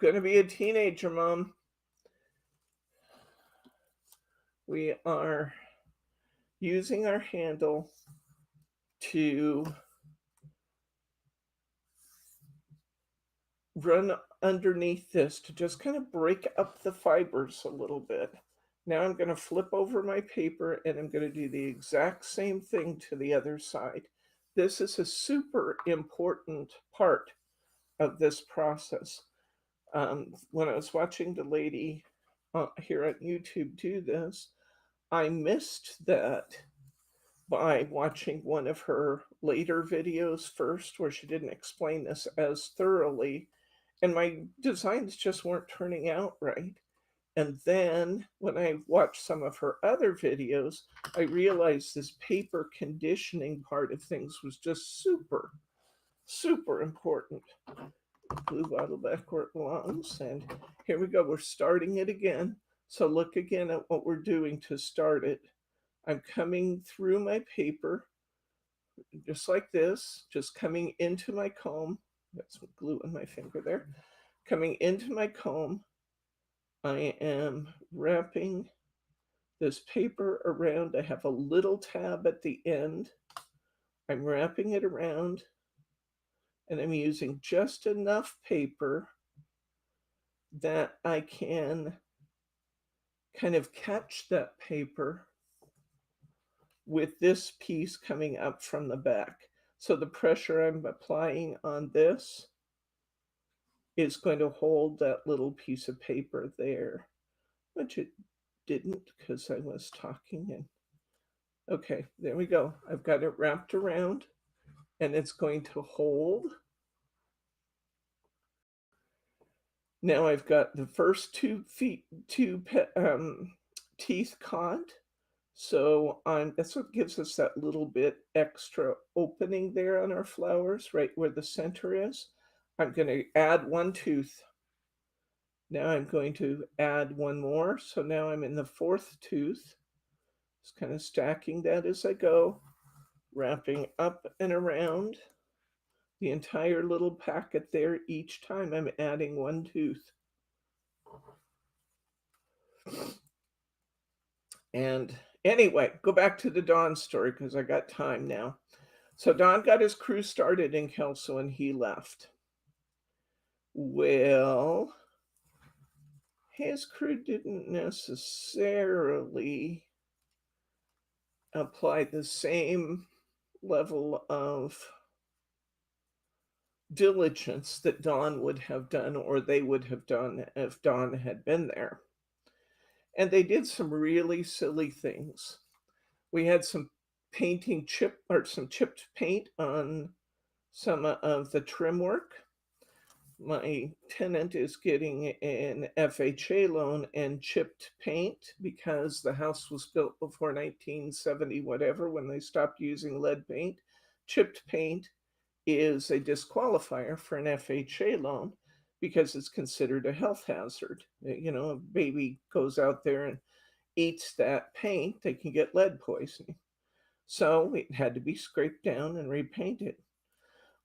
going to be a teenager, Mom. We are using our handle to run underneath this to just kind of break up the fibers a little bit. Now I'm going to flip over my paper and I'm going to do the exact same thing to the other side. This is a super important part of this process. When I was watching the lady here on YouTube do this, I missed that by watching one of her later videos first, where she didn't explain this as thoroughly, and my designs just weren't turning out right. And then when I watched some of her other videos, I realized this paper conditioning part of things was just super, super important. Glue bottle back where it belongs. And here we go. We're starting it again. So look again at what we're doing to start it. I'm coming through my paper, just like this, just coming into my comb. Got some glue on my finger there. Coming into my comb, I am wrapping this paper around. I have a little tab at the end. I'm wrapping it around, and I'm using just enough paper that I can kind of catch that paper with this piece coming up from the back. So the pressure I'm applying on this is going to hold that little piece of paper there, which it didn't because I was talking. And okay, there we go. I've got it wrapped around, and it's going to hold. Now I've got the first teeth caught. So that's what gives us that little bit extra opening there on our flowers, right where the center is. I'm going to add one tooth. Now I'm going to add one more. So now I'm in the fourth tooth. Just kind of stacking that as I go, wrapping up and around the entire little packet there. Each time I'm adding one tooth. And anyway, go back to the Don story because I got time now. So Don got his crew started in Kelso and he left. Well, his crew didn't necessarily apply the same level of diligence that Don would have done or they would have done if Don had been there. And they did some really silly things. We had some some chipped paint on some of the trim work. My tenant is getting an FHA loan and chipped paint because the house was built before 1970 whatever when they stopped using lead paint. Chipped paint is a disqualifier for an FHA loan because it's considered a health hazard. You know, a baby goes out there and eats that paint, they can get lead poisoning. So it had to be scraped down and repainted.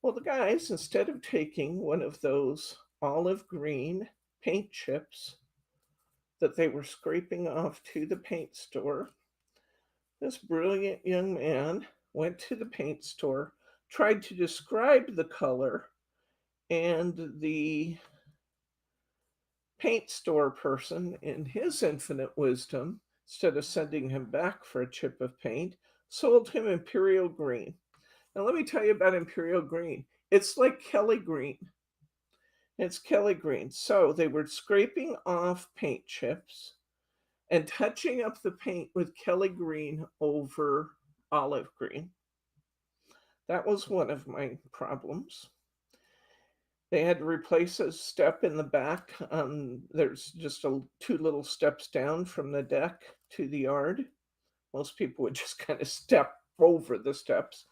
Well, the guys, instead of taking one of those olive green paint chips that they were scraping off to the paint store, this brilliant young man went to the paint store, tried to describe the color, and the paint store person, in his infinite wisdom, instead of sending him back for a chip of paint, sold him Imperial Green. Now, let me tell you about Imperial Green. It's like Kelly Green. It's Kelly Green. So they were scraping off paint chips and touching up the paint with Kelly Green over olive green. That was one of my problems. They had to replace a step in the back. There's just two little steps down from the deck to the yard. Most people would just kind of step over the steps,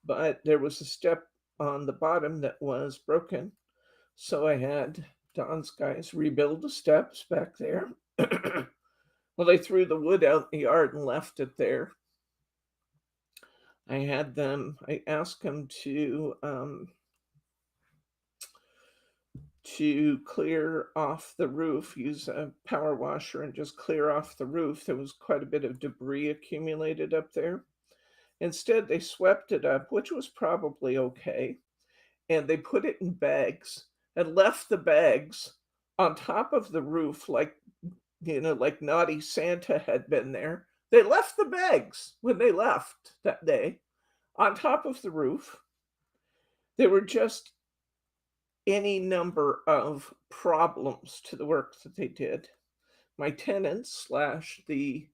but there was a step on the bottom that was broken. So I had Don's guys rebuild the steps back there. Well, they threw the wood out in the yard and left it there. I asked them to clear off the roof, use a power washer and just clear off the roof. There was quite a bit of debris accumulated up there. Instead, they swept it up, which was probably okay, and they put it in bags and left the bags on top of the roof like, you know, like naughty Santa had been there. They left the bags when they left that day on top of the roof. There were just any number of problems to the work that they did. My tenant slash the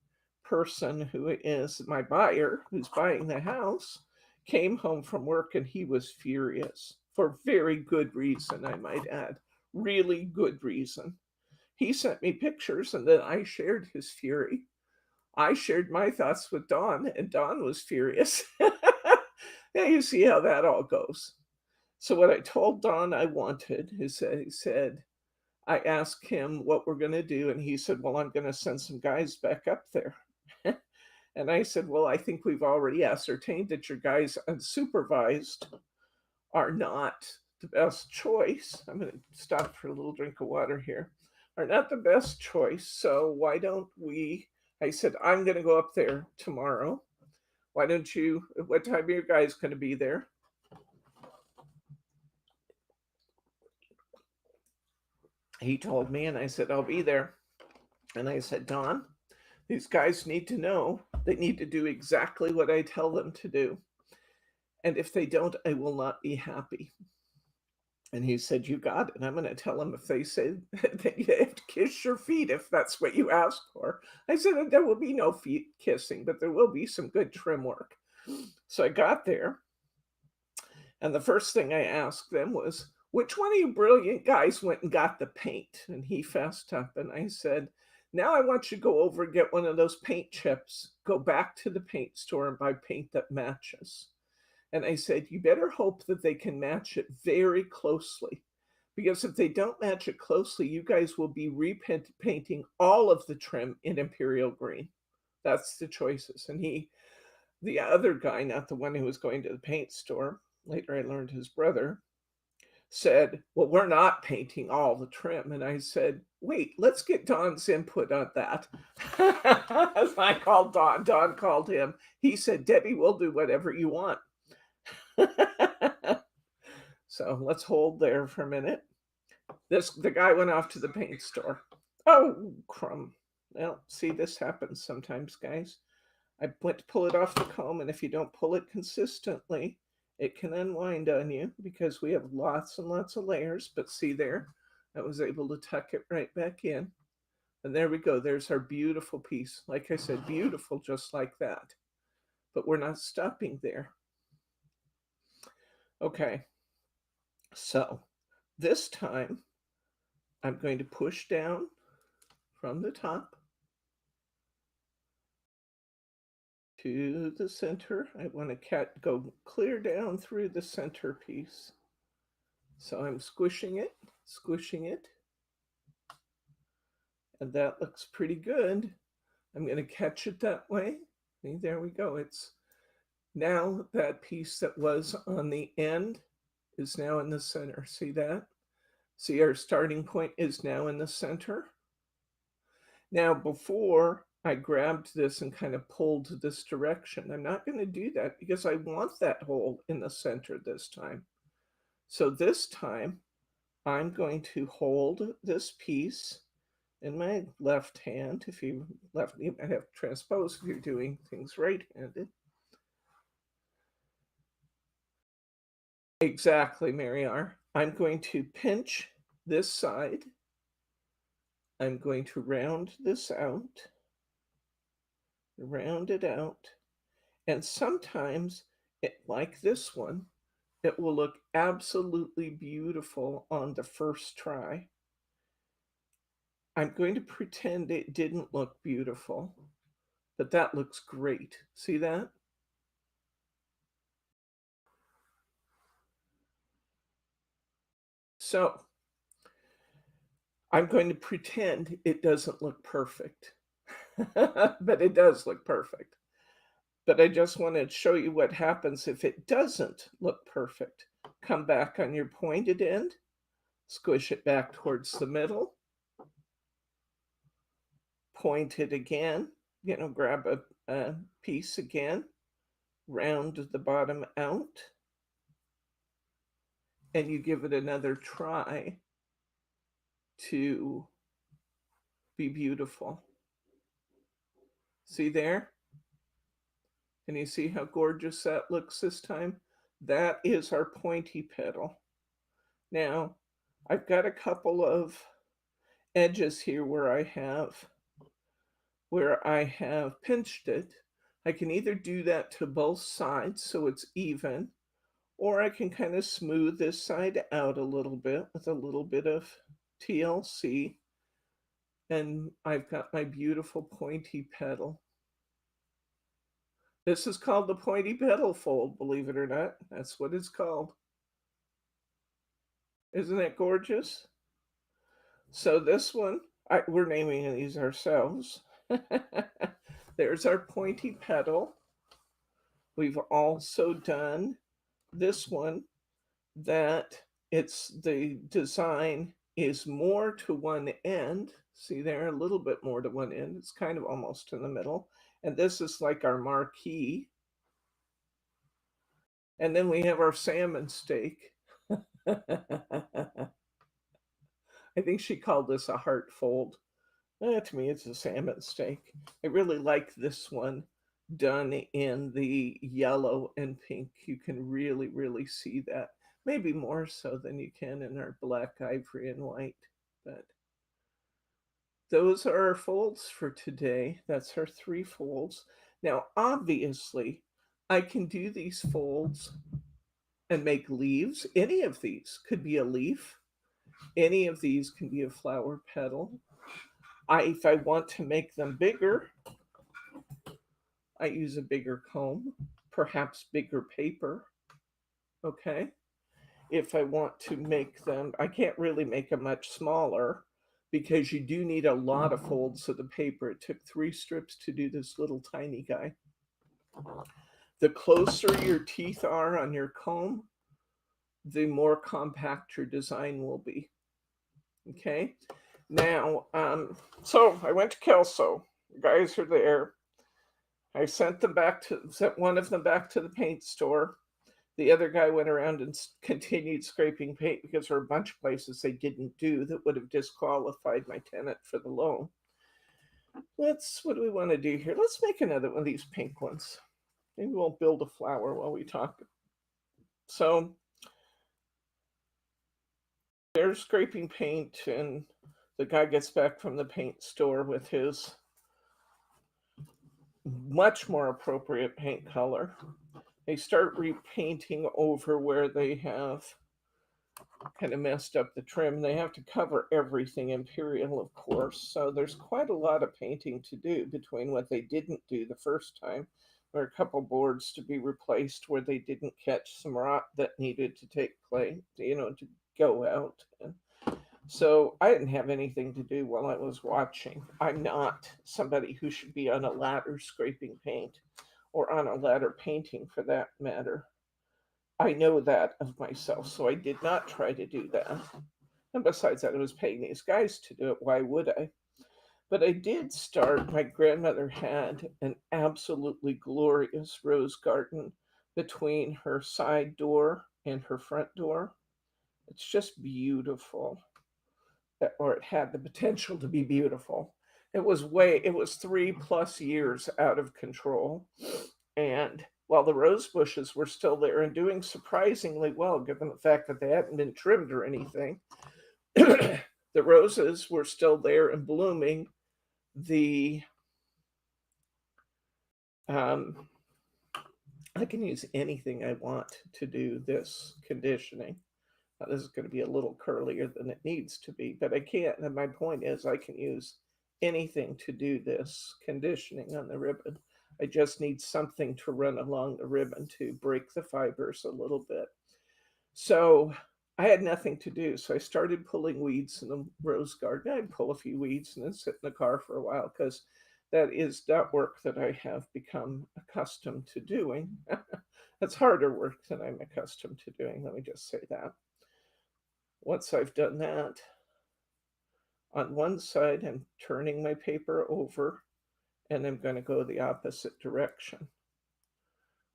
person who is my buyer, who's buying the house, came home from work and he was furious for very good reason, I might add. Really good reason. He sent me pictures and then I shared his fury. I shared my thoughts with Don and Don was furious. Now you see how that all goes. So what I told Don I wanted is that he said, I asked him what we're going to do, and he said, well, I'm going to send some guys back up there. And I said, well, I think we've already ascertained that your guys unsupervised are not the best choice. I'm going to stop for a little drink of water here. are not the best choice. So why don't we? I said, I'm going to go up there tomorrow. Why don't you? What time are you guys going to be there? He told me, and I said, I'll be there. And I said, Don, these guys need to know they need to do exactly what I tell them to do. And if they don't, I will not be happy. And he said, you got it. I'm going to tell them if they say they have to kiss your feet if that's what you ask for. I said, there will be no feet kissing, but there will be some good trim work. So I got there. And the first thing I asked them was, which one of you brilliant guys went and got the paint? And he fessed up. And I said, now I want you to go over and get one of those paint chips, go back to the paint store and buy paint that matches. And I said, you better hope that they can match it very closely. Because if they don't match it closely, you guys will be repainting all of the trim in Imperial Green. That's the choices. And the other guy, not the one who was going to the paint store, later I learned his brother, said, well, we're not painting all the trim. And I said, wait, let's get Don's input on that. As I called Don, Don called him. He said, Debbie, we'll do whatever you want. So let's hold there for a minute. The guy went off to the paint store. Oh, crumb. Well, see, this happens sometimes, guys. I went to pull it off the comb, and if you don't pull it consistently, it can unwind on you because we have lots and lots of layers. But see there, I was able to tuck it right back in. And there we go. There's our beautiful piece. Like I said, beautiful just like that. But we're not stopping there. Okay, so this time I'm going to push down from the top to the center. I want to go clear down through the center piece. So I'm squishing it, and that looks pretty good. I'm going to catch it that way. See, there we go. It's now that piece that was on the end is now in the center. See that? See, our starting point is now in the center. Now, before I grabbed this and kind of pulled this direction, I'm not going to do that because I want that hole in the center this time. So this time, I'm going to hold this piece in my left hand. If you might have to transpose if you're doing things right-handed. Exactly, Mary R. I'm going to pinch this side. I'm going to round this out, round it out, and sometimes, like this one, it will look absolutely beautiful on the first try. I'm going to pretend it didn't look beautiful, but that looks great. See that? So I'm going to pretend it doesn't look perfect, but it does look perfect. But I just want to show you what happens if it doesn't look perfect. Come back on your pointed end, squish it back towards the middle, point it again, grab a piece again, round the bottom out, and you give it another try to be beautiful. See there? Can you see how gorgeous that looks this time? That is our pointy petal. Now, I've got a couple of edges here where I have pinched it. I can either do that to both sides so it's even, or I can kind of smooth this side out a little bit with a little bit of TLC. And I've got my beautiful pointy petal. This is called the pointy petal fold, believe it or not. That's what it's called. Isn't that gorgeous? So this one, we're naming these ourselves. There's our pointy petal. We've also done this one that it's the design is more to one end. See there, a little bit more to one end. It's kind of almost in the middle. And this is like our marquee. And then we have our salmon steak. I think she called this a heart fold. To me, it's a salmon steak. I really like this one done in the yellow and pink. You can really, really see that. Maybe more so than you can in our black ivory and white. But those are our folds for today. That's our 3 folds. Now, obviously, I can do these folds and make leaves. Any of these could be a leaf. Any of these can be a flower petal. If I want to make them bigger, I use a bigger comb, perhaps bigger paper. Okay. If I want to make them, I can't really make them much smaller because you do need a lot of folds of the paper. It took 3 strips to do this little tiny guy. The closer your teeth are on your comb, the more compact your design will be. Okay. Now, so I went to Kelso. The guys are there. I sent one of them back to the paint store. The other guy went around and continued scraping paint because there were a bunch of places they didn't do that would have disqualified my tenant for the loan. What do we want to do here? Let's make another one of these pink ones. Maybe we'll build a flower while we talk. So they're scraping paint, and the guy gets back from the paint store with his much more appropriate paint color. They start repainting over where they have kind of messed up the trim. They have to cover everything imperial, of course. So there's quite a lot of painting to do between what they didn't do the first time. There are a couple boards to be replaced where they didn't catch some rot that needed to take place, to go out. And so I didn't have anything to do while I was watching. I'm not somebody who should be on a ladder scraping paint or on a ladder painting for that matter. I know that of myself, so I did not try to do that. And besides that, I was paying these guys to do it. Why would I? But I did start. My grandmother had an absolutely glorious rose garden between her side door and her front door. It's just beautiful, or it had the potential to be beautiful. It was 3+ years out of control. And while the rose bushes were still there and doing surprisingly well, given the fact that they hadn't been trimmed or anything, the roses were still there and blooming. I can use anything I want to do this conditioning. Now, this is going to be a little curlier than it needs to be, but I can't. And my point is, I can use anything to do this conditioning on the ribbon. I just need something to run along the ribbon to break the fibers a little bit. So I had nothing to do. So I started pulling weeds in the rose garden. I'd pull a few weeds and then sit in the car for a while because that is not work that I have become accustomed to doing. That's harder work than I'm accustomed to doing. Let me just say that. Once I've done that, on one side, I'm turning my paper over and I'm going to go the opposite direction,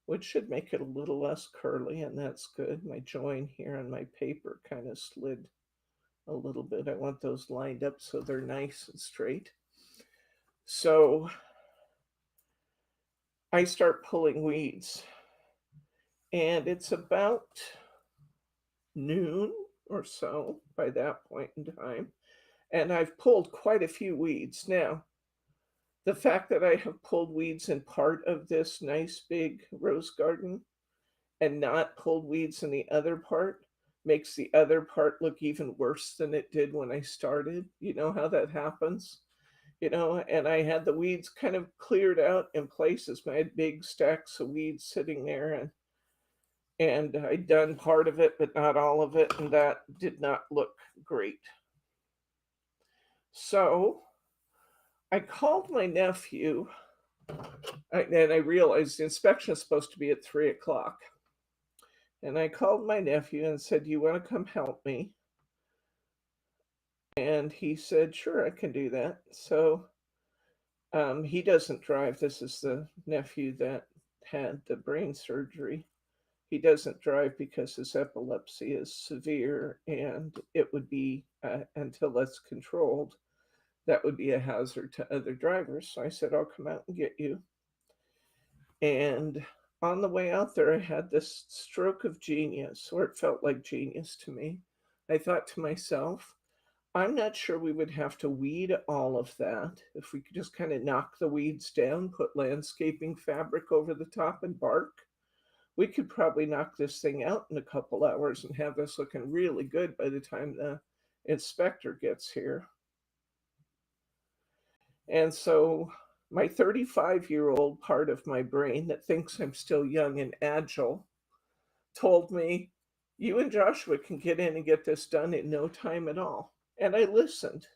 which should make it a little less curly, and that's good. My join here on my paper kind of slid a little bit. I want those lined up so they're nice and straight. So I start pulling weeds, and it's about noon or so by that point in time, and I've pulled quite a few weeds. Now, the fact that I have pulled weeds in part of this nice big rose garden and not pulled weeds in the other part makes the other part look even worse than it did when I started. You know how that happens? And I had the weeds kind of cleared out in places. I had big stacks of weeds sitting there, and I'd done part of it, but not all of it, and that did not look great. So I called my nephew, and I realized the inspection is supposed to be at 3 o'clock. And I called my nephew and said, "Do you want to come help me?" And he said, sure, I can do that. So he doesn't drive. This is the nephew that had the brain surgery. He doesn't drive because his epilepsy is severe, and it would be, until that's controlled, that would be a hazard to other drivers. So I said, I'll come out and get you. And on the way out there, I had this stroke of genius, or it felt like genius to me. I thought to myself, I'm not sure we would have to weed all of that if we could just kind of knock the weeds down, put landscaping fabric over the top, and bark. We could probably knock this thing out in a couple hours and have this looking really good by the time the inspector gets here. And so my 35-year-old part of my brain that thinks I'm still young and agile told me, you and Joshua can get in and get this done in no time at all. And I listened.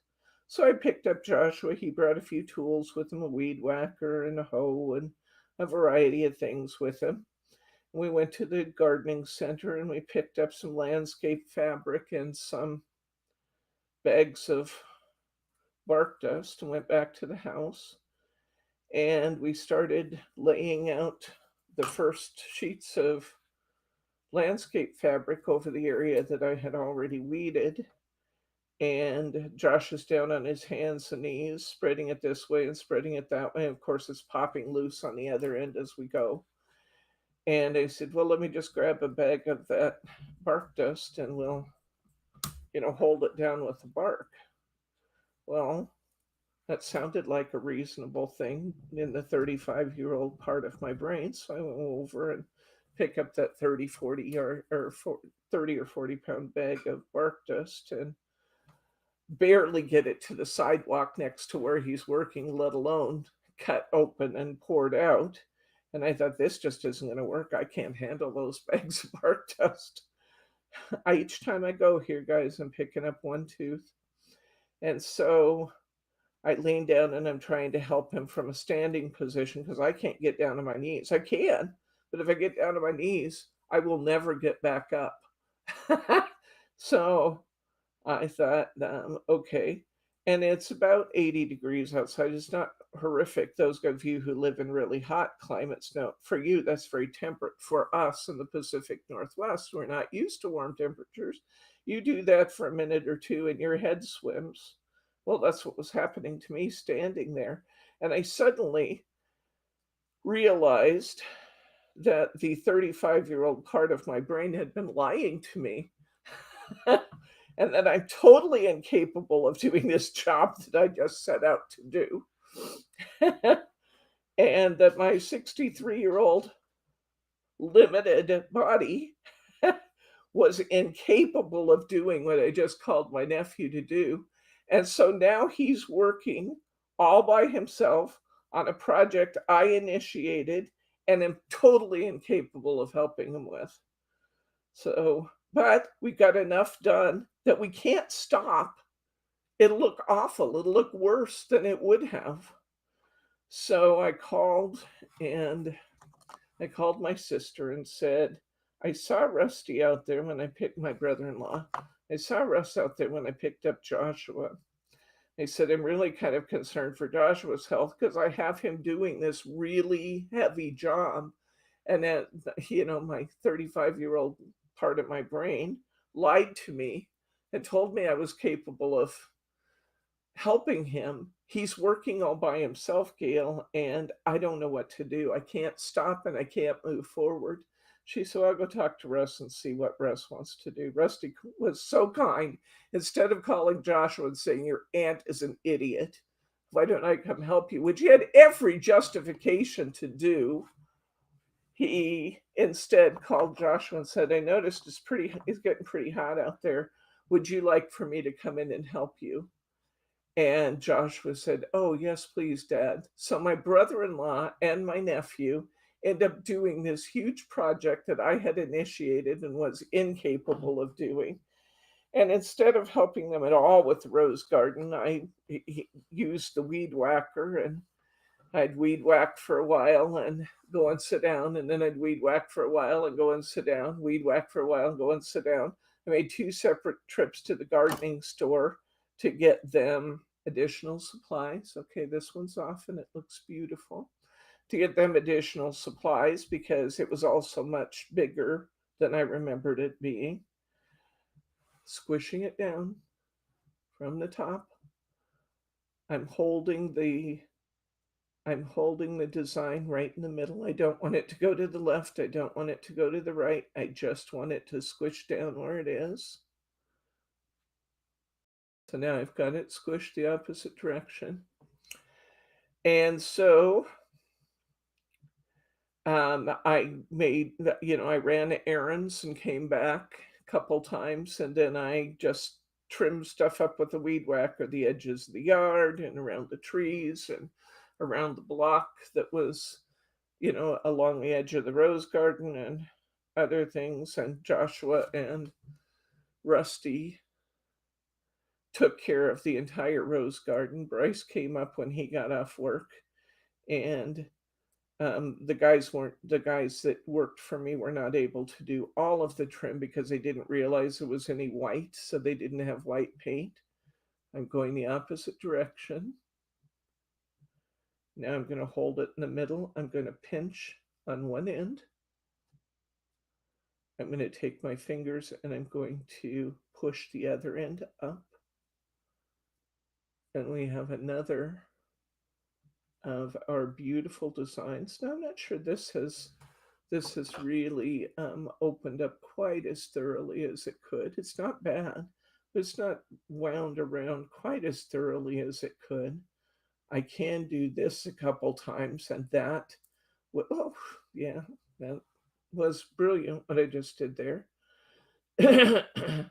So I picked up Joshua. He brought a few tools with him, a weed whacker and a hoe and a variety of things with him. We went to the gardening center and we picked up some landscape fabric and some bags of bark dust and went back to the house. And we started laying out the first sheets of landscape fabric over the area that I had already weeded. And Josh is down on his hands and knees, spreading it this way and spreading it that way. Of course, it's popping loose on the other end as we go. And I said, well, let me just grab a bag of that bark dust and we'll, hold it down with the bark. Well, that sounded like a reasonable thing in the 35-year-old part of my brain. So I went over and picked up that 30, 40 or 30 or 40 pound bag of bark dust and barely get it to the sidewalk next to where he's working, let alone cut open and poured out. And I thought, this just isn't going to work. I can't handle those bags of bark dust. Each time I go here, guys, I'm picking up one tooth. And so I lean down and I'm trying to help him from a standing position because I can't get down on my knees. I can, but if I get down on my knees, I will never get back up. So I thought, okay. And it's about 80 degrees outside. It's not horrific. Those of you who live in really hot climates know, for you, that's very temperate. For us in the Pacific Northwest, we're not used to warm temperatures. You do that for a minute or two and your head swims. Well, that's what was happening to me standing there. And I suddenly realized that the 35-year-old part of my brain had been lying to me. And that I'm totally incapable of doing this job that I just set out to do. And that my 63-year-old limited body was incapable of doing what I just called my nephew to do. And so now he's working all by himself on a project I initiated and am totally incapable of helping him with. So, but we got enough done that we can't stop. It'll look awful. It'll look worse than it would have. So I called my sister and said, I saw Rusty out there when I picked my brother-in-law. I saw Russ out there when I picked up Joshua. I said, I'm really kind of concerned for Joshua's health because I have him doing this really heavy job. And that, my 35-year-old part of my brain lied to me and told me I was capable of helping him. He's working all by himself, Gail, and I don't know what to do. I can't stop and I can't move forward. She said, I'll go talk to Russ and see what Russ wants to do. Rusty was so kind. Instead of calling Joshua and saying, your aunt is an idiot, why don't I come help you? Which he had every justification to do. He instead called Joshua and said, I noticed it's getting pretty hot out there. Would you like for me to come in and help you? And Joshua said, oh, yes, please, Dad. So my brother-in-law and my nephew end up doing this huge project that I had initiated and was incapable of doing. And instead of helping them at all with the rose garden, I used the weed whacker, and I'd weed whack for a while and go and sit down. And then I'd weed whack for a while and go and sit down, weed whack for a while and go and sit down. I made 2 separate trips to the gardening store to get them additional supplies. Okay, this one's off and it looks beautiful. To get them additional supplies because it was also much bigger than I remembered it being. Squishing it down from the top. I'm holding the I'm holding the design right in the middle. I don't want it to go to the left. I don't want it to go to the right. I just want it to squish down where it is. So now I've got it squished the opposite direction. And so I made, I ran errands and came back a couple times, and then I just trimmed stuff up with a weed whacker, the edges of the yard and around the trees and around the block that was, along the edge of the rose garden and other things. And Joshua and Rusty took care of the entire rose garden. Bryce came up when he got off work, and the guys that worked for me were not able to do all of the trim because they didn't realize there was any white, so they didn't have white paint. I'm going the opposite direction. Now I'm going to hold it in the middle. I'm going to pinch on one end. I'm going to take my fingers and I'm going to push the other end up. And we have another of our beautiful designs. Now I'm not sure this has really opened up quite as thoroughly as it could. It's not bad, but it's not wound around quite as thoroughly as it could. I can do this a couple times, and that, oh yeah, that was brilliant what I just did there. Let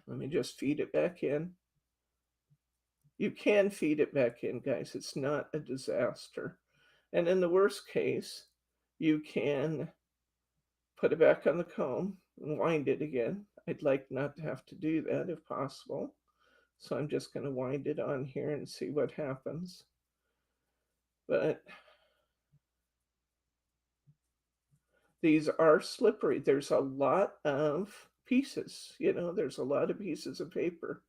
me just feed it back in. You can feed it back in, guys. It's not a disaster. And in the worst case, you can put it back on the comb and wind it again. I'd like not to have to do that if possible. So I'm just going to wind it on here and see what happens. But these are slippery. There's a lot of pieces, there's a lot of pieces of paper.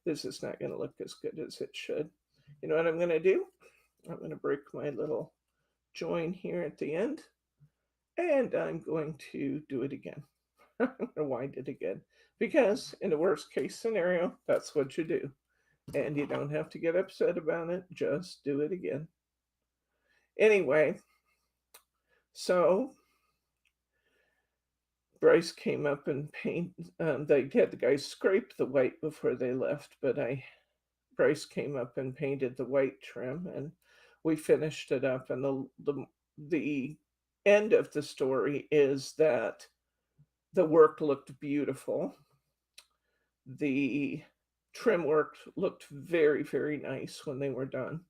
This is not going to look as good as it should. You know what I'm going to do? I'm going to break my little join here at the end, and I'm going to do it again. I'm going to wind it again because in the worst case scenario, that's what you do. And you don't have to get upset about it. Just do it again. Anyway, so Bryce came up and they had the guys scrape the white before they left, but Bryce came up and painted the white trim, and we finished it up. And the end of the story is that the work looked beautiful. The trim work looked very, very nice when they were done.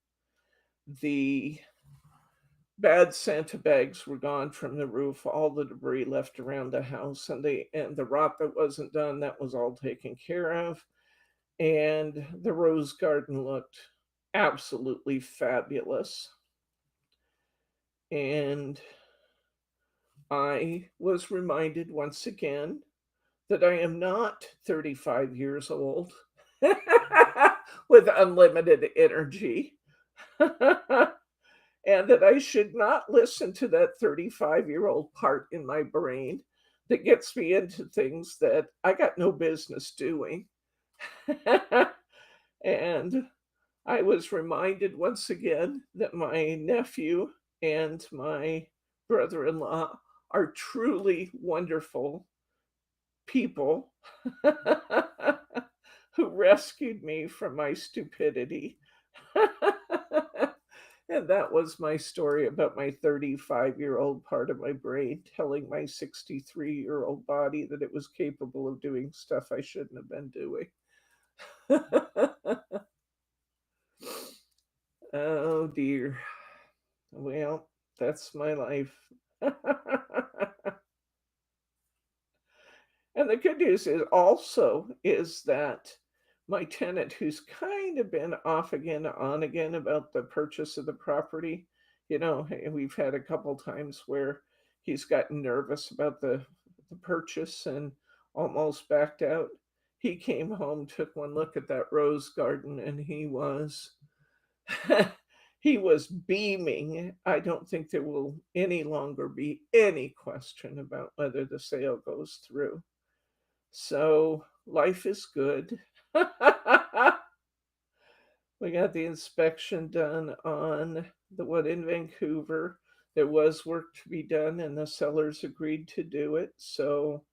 The bad Santa bags were gone from the roof, all the debris left around the house, and the rot that wasn't done, that was all taken care of. And the rose garden looked absolutely fabulous. And I was reminded once again that I am not 35 years old with unlimited energy. And that I should not listen to that 35-year-old part in my brain that gets me into things that I got no business doing. And I was reminded once again that my nephew and my brother-in-law are truly wonderful people who rescued me from my stupidity. And that was my story about my 35-year-old part of my brain telling my 63-year-old body that it was capable of doing stuff I shouldn't have been doing. Oh dear. Well, that's my life. And the good news is also is that my tenant, who's kind of been off again, on again about the purchase of the property, we've had a couple times where he's gotten nervous about the purchase and almost backed out. he came home, took one look at that rose garden, and he was he was beaming. I don't think there will any longer be any question about whether the sale goes through. So life is good. We got the inspection done on the one in Vancouver. There was work to be done, and the sellers agreed to do it. So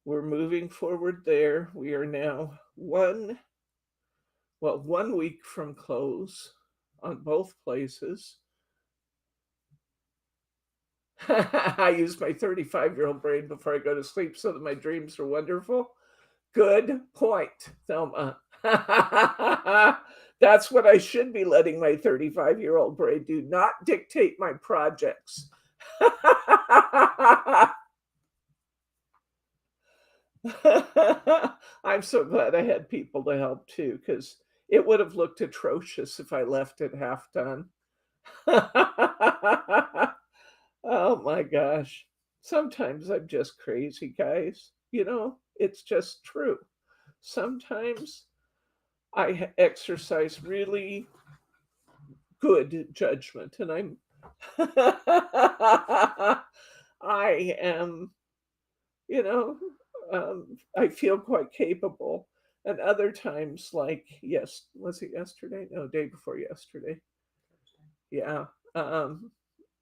we're moving forward there. We are now 1 week from close on both places. I use my 35-year-old brain before I go to sleep so that my dreams are wonderful. Good point, Thelma. That's what I should be letting my 35-year-old brain do, not dictate my projects. I'm so glad I had people to help too, because it would have looked atrocious if I left it half done. Oh my gosh. Sometimes I'm just crazy, guys. It's just true. Sometimes I exercise really good judgment, and I am, you know, I feel quite capable. And other times, like, yes, was it yesterday? No, day before yesterday. Yeah.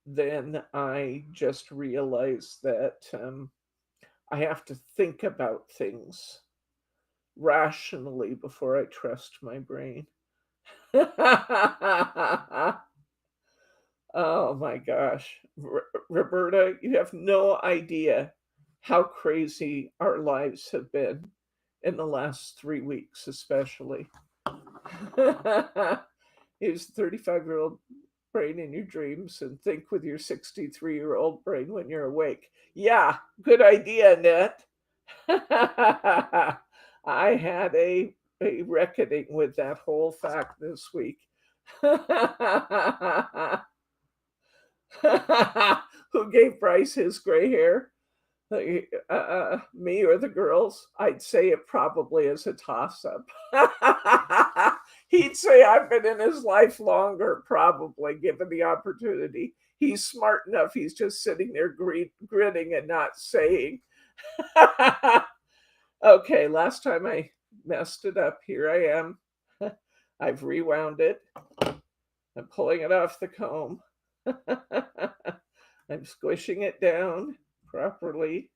Then I just realized that I have to think about things rationally before I trust my brain. Oh my gosh. Roberta, you have no idea how crazy our lives have been in the last 3 weeks, especially. Use 35-year-old brain in your dreams and think with your 63-year-old brain when you're awake. Yeah, good idea, Annette. I had a reckoning with that whole fact this week. Who gave Bryce his gray hair? Me or the girls? I'd say it probably is a toss up. He'd say I've been in his life longer, probably, given the opportunity. He's smart enough. He's just sitting there grinning and not saying. Okay, last time I messed it up. Here I am. I've rewound it. I'm pulling it off the comb. I'm squishing it down properly.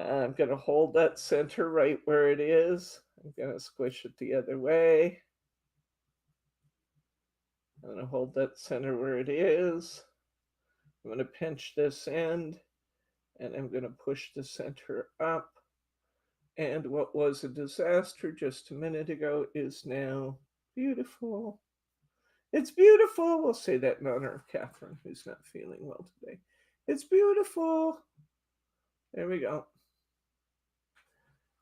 I'm going to hold that center right where it is. I'm going to squish it the other way. I'm going to hold that center where it is. I'm going to pinch this end, and I'm going to push the center up. And what was a disaster just a minute ago is now beautiful. It's beautiful. We'll say that in honor of Catherine, who's not feeling well today. It's beautiful. There we go.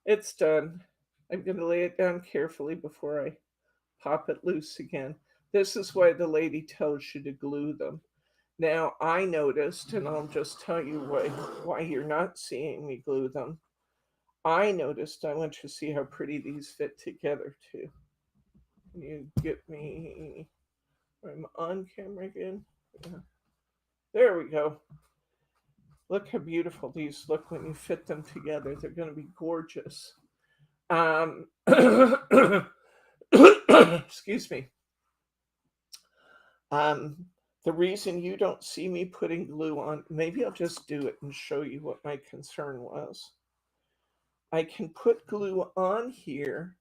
It's done. I'm going to lay it down carefully before I pop it loose again. This is why the lady tells you to glue them. Now, I noticed, and I'll just tell you why you're not seeing me glue them. I noticed, I want you to see how pretty these fit together too. Can you get me, I'm on camera again. Yeah. There we go. Look how beautiful these look when you fit them together. They're going to be gorgeous. Excuse me. The reason you don't see me putting glue on, maybe I'll just do it and show you what my concern was. I can put glue on here,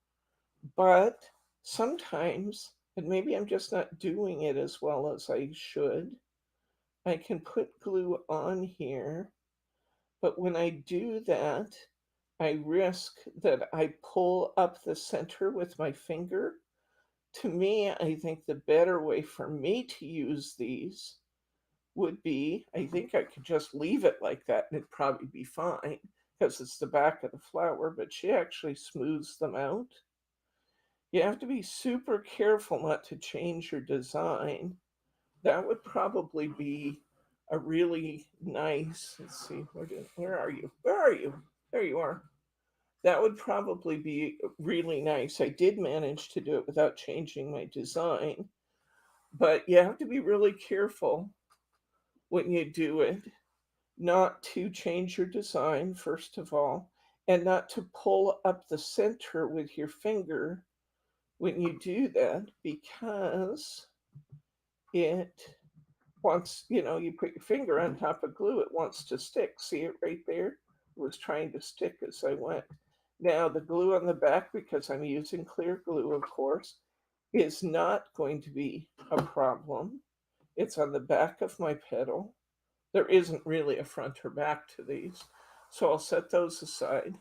but sometimes, and maybe I'm just not doing it as well as I should, I can put glue on here, but when I do that, I risk that I pull up the center with my finger. To me, I think the better way for me to use these would be, I think I could just leave it like that and it'd probably be fine because it's the back of the flower, but she actually smooths them out. You have to be super careful not to change your design. that would probably be a really nice, let's see, where are you? Where are you? There you are. That would probably be really nice. I did manage to do it without changing my design, but you have to be really careful when you do it, not to change your design, first of all, and not to pull up the center with your finger when you do that, because it wants, you put your finger on top of glue, it wants to stick. See it right there? It was trying to stick as I went. Now, the glue on the back, because I'm using clear glue, of course, is not going to be a problem. It's on the back of my petal. There isn't really a front or back to these, so I'll set those aside.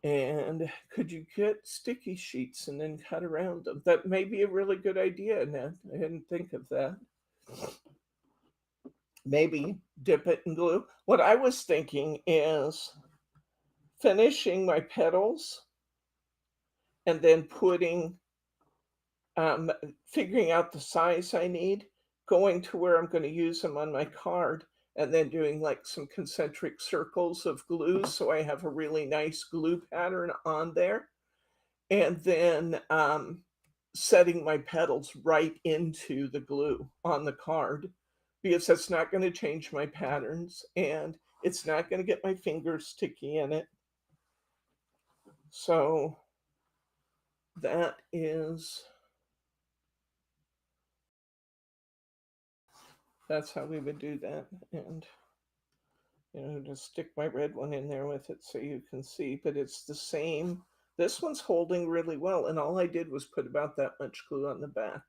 And could you get sticky sheets and then cut around them? That may be a really good idea, Ned. I didn't think of that. Maybe dip it in glue. What I was thinking is finishing my petals and then um, figuring out the size I need, going to where I'm going to use them on my card, and then doing like some concentric circles of glue so I have a really nice glue pattern on there. And then setting my petals right into the glue on the card, because that's not going to change my patterns and it's not going to get my fingers sticky in it. So that's how we would do that. And just stick my red one in there with it so you can see, but it's the same. This one's holding really well, and all I did was put about that much glue on the back.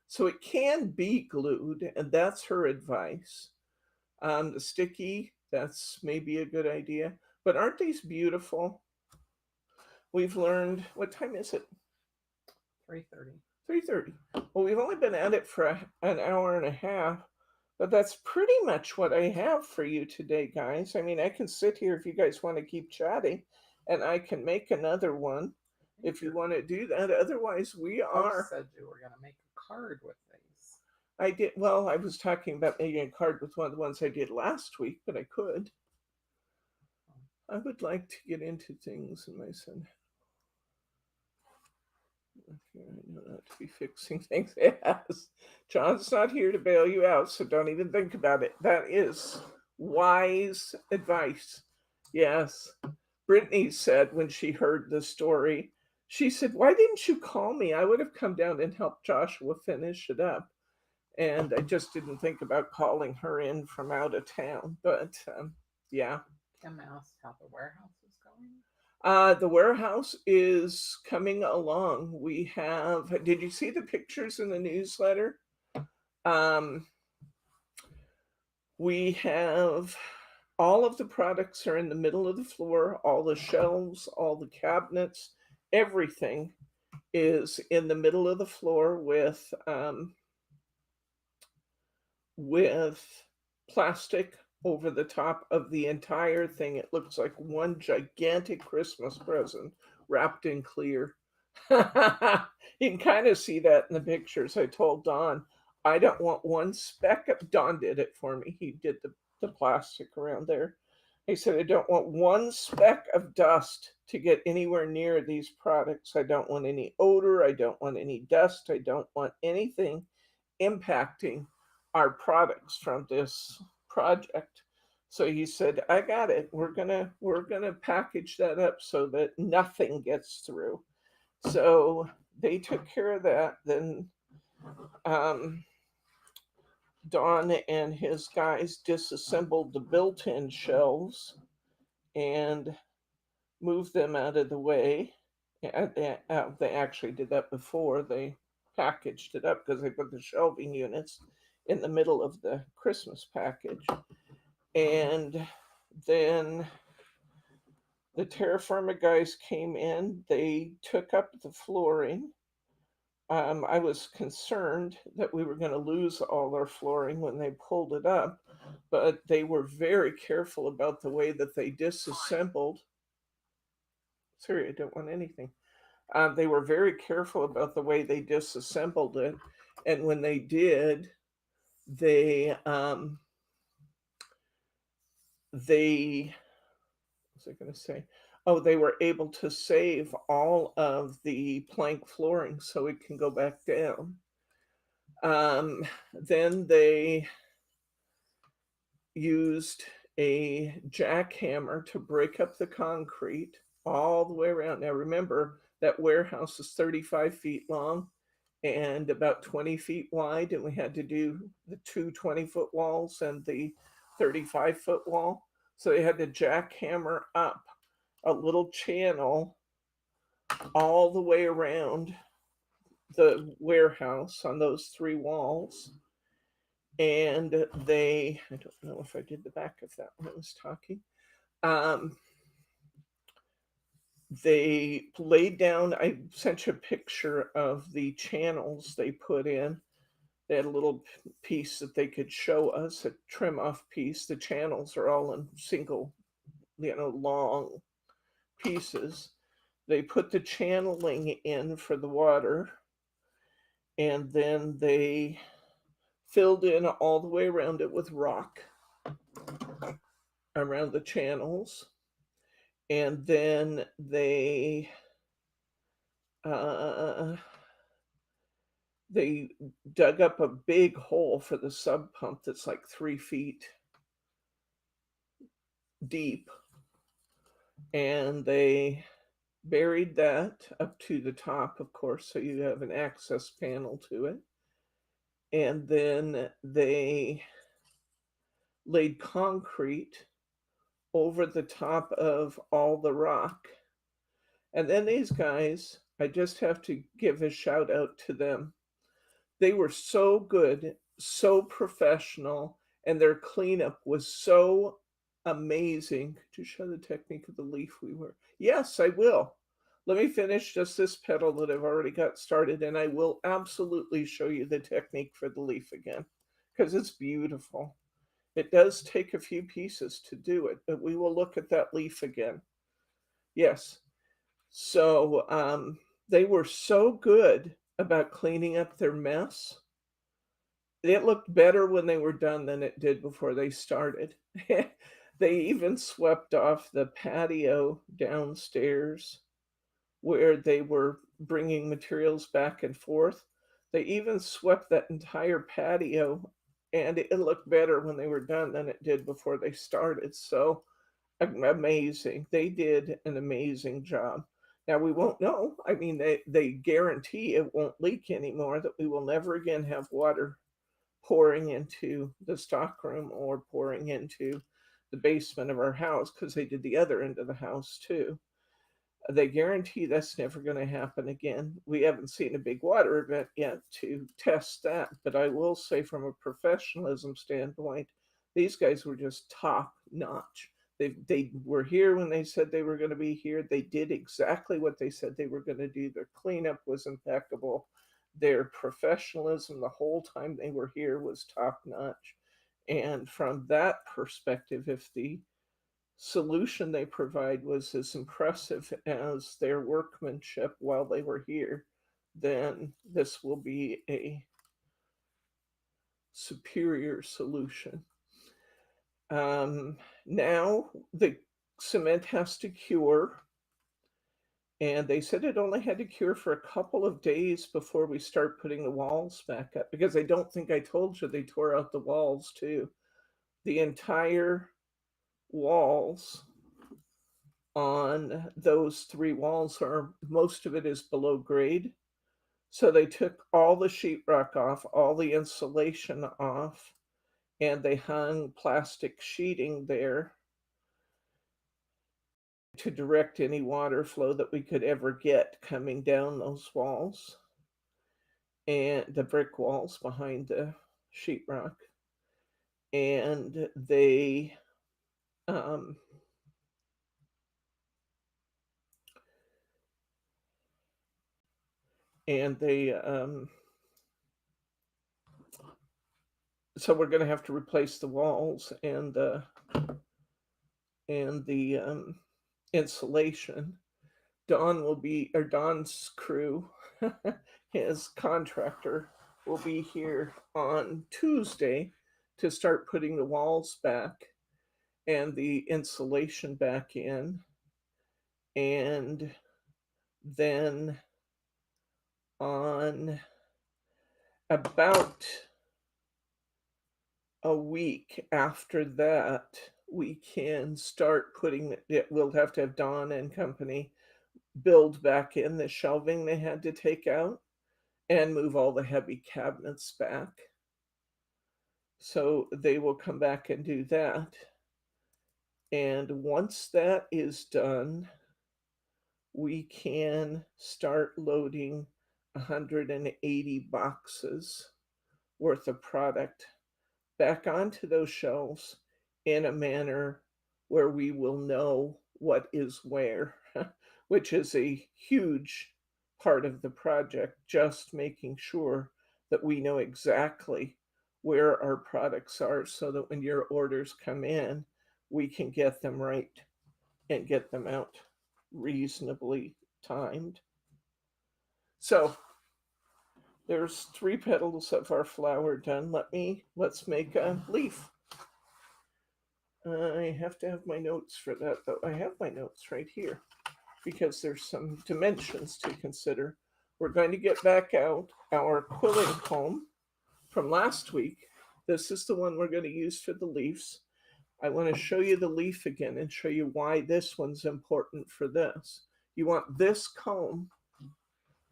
So it can be glued, and that's her advice. The sticky, that's maybe a good idea. But aren't these beautiful? We've learned, what time is it? 3:30. 3:30. Well, we've only been at it for an hour and a half, but that's pretty much what I have for you today, guys. I mean, I can sit here if you guys want to keep chatting, and I can make another one if you want to do that. Otherwise, we are. Said you were going to make a card with these. I did. Well, I was talking about making a card with one of the ones I did last week, but I could. I would like to get into things in my son. Okay, I know not to be fixing things. Yes. John's not here to bail you out, so don't even think about it. That is wise advice. Yes. Brittany said when she heard the story, she said, "Why didn't you call me? I would have come down and helped Joshua finish it up." And I just didn't think about calling her in from out of town. But yeah. Kim asked how the warehouse is going. The warehouse is coming along. Did you see the pictures in the newsletter? We have all of the products are in the middle of the floor, all the shelves, all the cabinets, everything is in the middle of the floor with plastic over the top of the entire thing. It looks like one gigantic Christmas present wrapped in clear. You can kind of see that in the pictures. I told Don, I don't want one speck of, Don did it for me. He did the plastic around there. He said, I don't want one speck of dust to get anywhere near these products. I don't want any odor. I don't want any dust. I don't want anything impacting our products from this project. So he said, I got it. We're gonna package that up so that nothing gets through. So they took care of that. Then Don and his guys disassembled the built-in shelves and moved them out of the way. They actually did that before they packaged it up, because they put the shelving units in the middle of the Christmas package. And then the terra firma guys came in, they took up the flooring. I was concerned that we were going to lose all our flooring when they pulled it up, but they were very careful about the way that they disassembled. Sorry, I don't want anything. They were very careful about the way they disassembled it, And when they did, they they what was I going to say? Oh, they were able to save all of the plank flooring so it can go back down. Then they used a jackhammer to break up the concrete all the way around. Now, remember, that warehouse is 35 feet long and about 20 feet wide, and we had to do the two 20-foot walls and the 35-foot wall. So they had to jackhammer up a little channel all the way around the warehouse on those three walls. And I don't know if I did the back of that when I was talking. Um, they laid down, I sent you a picture of the channels they put in. They had a little piece that they could show us, a trim off piece. The channels are all in single, long pieces. They put the channeling in for the water, and then they filled in all the way around it with rock around the channels. And then uh, they dug up a big hole for the sub pump that's like 3 feet deep, and they buried that up to the top, of course, so you have an access panel to it. And then they laid concrete over the top of all the rock. And then these guys, I just have to give a shout out to them. They were so good, so professional, and their cleanup was so amazing. Could you show the technique of the leaf we were? Yes, I will. Let me finish just this petal that I've already got started, and I will absolutely show you the technique for the leaf again, because it's beautiful. It does take a few pieces to do it, but we will look at that leaf again. Yes. So they were so good about cleaning up their mess. It looked better when they were done than it did before they started. They even swept off the patio downstairs where they were bringing materials back and forth. They even swept that entire patio, and it looked better when they were done than it did before they started. So amazing. They did an amazing job. Now we won't know. I mean, they guarantee it won't leak anymore, that we will never again have water pouring into the stockroom or pouring into the basement of our house, because they did the other end of the house too. They guarantee that's never going to happen again. We haven't seen a big water event yet to test that, but I will say from a professionalism standpoint, these guys were just top notch. They were here when they said they were going to be here. They did exactly what they said they were going to do. Their cleanup was impeccable. Their professionalism the whole time they were here was top notch. And from that perspective, if the solution they provide was as impressive as their workmanship while they were here, then this will be a superior solution. Now the cement has to cure, and they said it only had to cure for a couple of days before we start putting the walls back up, because I don't think I told you they tore out the walls too. The entire walls on those three walls are, most of it is below grade. So they took all the sheetrock off, all the insulation off, and they hung plastic sheeting there to direct any water flow that we could ever get coming down those walls and the brick walls behind the sheetrock. And um, they so we're going to have to replace the walls and the insulation. Don's crew, his contractor, will be here on Tuesday to start putting the walls back and the insulation back in. And then on about a week after that, we can start putting it. We'll have to have Dawn and company build back in the shelving they had to take out and move all the heavy cabinets back. So they will come back and do that. And once that is done, we can start loading 180 boxes worth of product back onto those shelves in a manner where we will know what is where, which is a huge part of the project, just making sure that we know exactly where our products are so that when your orders come in, we can get them right and get them out reasonably timed. So there's 3 petals of our flower done. Let's make a leaf. I have to have my notes for that, though. I have my notes right here because there's some dimensions to consider. We're going to get back out our quilling comb from last week. This is the one we're going to use for the leaves. I want to show you the leaf again and show you why this one's important for this. You want this comb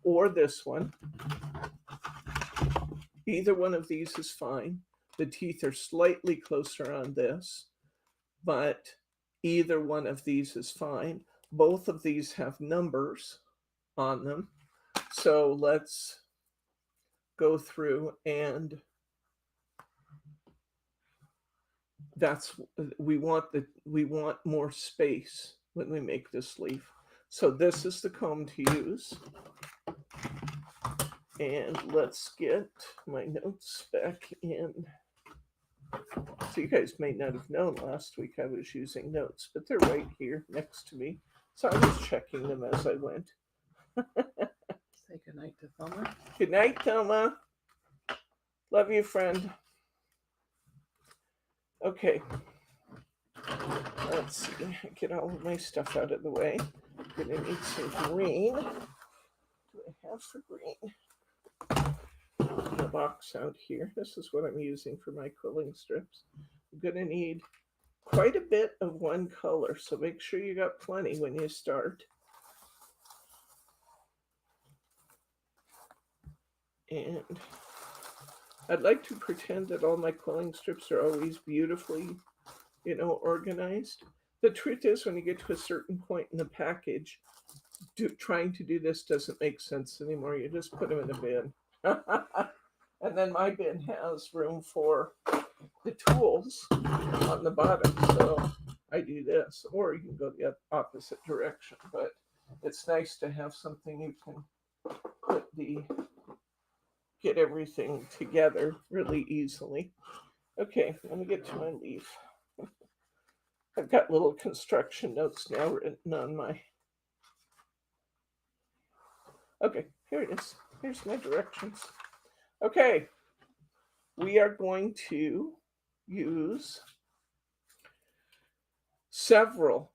or this one. Either one of these is fine. The teeth are slightly closer on this, but either one of these is fine. Both of these have numbers on them. So let's go through, and we want more space when we make this leaf. So this is the comb to use. And let's get my notes back in. So you guys may not have known last week I was using notes, but they're right here next to me. So I was checking them as I went. Say goodnight to Thelma. Good night, Thelma. Love you, friend. Okay. Let's see. Get all of my stuff out of the way. I'm gonna need some green. What do I have for green? The box out here. This is what I'm using for my quilling strips. I'm gonna need quite a bit of one color, so make sure you got plenty when you start. And I'd like to pretend that all my quilling strips are always beautifully, organized. The truth is, when you get to a certain point in the package, trying to do this doesn't make sense anymore. You just put them in a bin. And then my bin has room for the tools on the bottom. So I do this, or you can go the opposite direction. But it's nice to have something you can get everything together really easily. Okay, let me get to my leaf. I've got little construction notes now written on my. Okay, here it is. Here's my directions. Okay, we are going to use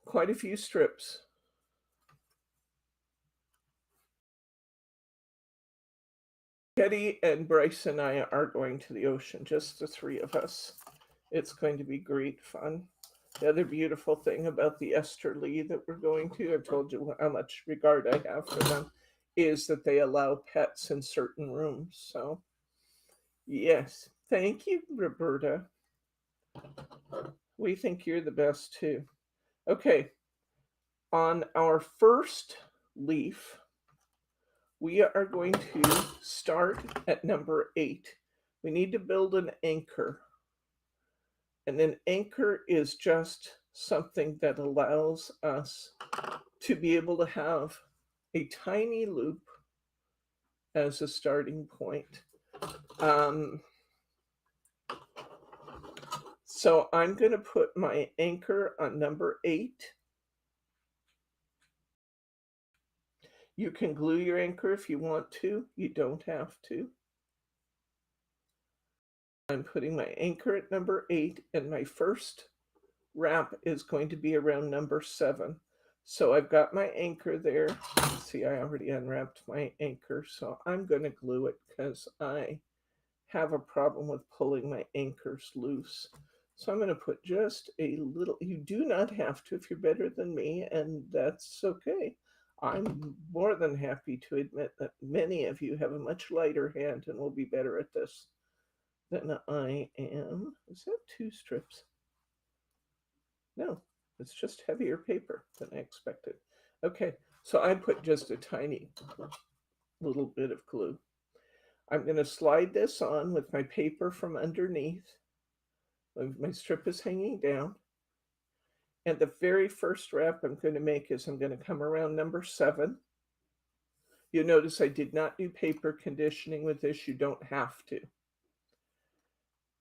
quite a few strips. Teddy and Bryce and I are going to the ocean, just the 3 of us. It's going to be great fun. The other beautiful thing about the Esther Lee that we're going to, I've told you how much regard I have for them, is that they allow pets in certain rooms. So, yes, thank you, Roberta. We think you're the best too. Okay, on our first leaf, we are going to start at number 8. We need to build an anchor. And an anchor is just something that allows us to be able to have a tiny loop as a starting point. So I'm going to put my anchor on number 8. You can glue your anchor if you want to. You don't have to. I'm putting my anchor at number 8, and my first wrap is going to be around number 7. So I've got my anchor there. See, I already unwrapped my anchor, so I'm going to glue it because I have a problem with pulling my anchors loose. So I'm going to put just a little. You do not have to if you're better than me, and that's okay. I'm more than happy to admit that many of you have a much lighter hand and will be better at this than I am. Is that 2 strips? No, it's just heavier paper than I expected. Okay, so I put just a tiny little bit of glue. I'm going to slide this on with my paper from underneath. My strip is hanging down. And the very first wrap I'm going to make is I'm going to come around number 7. You'll notice I did not do paper conditioning with this. You don't have to.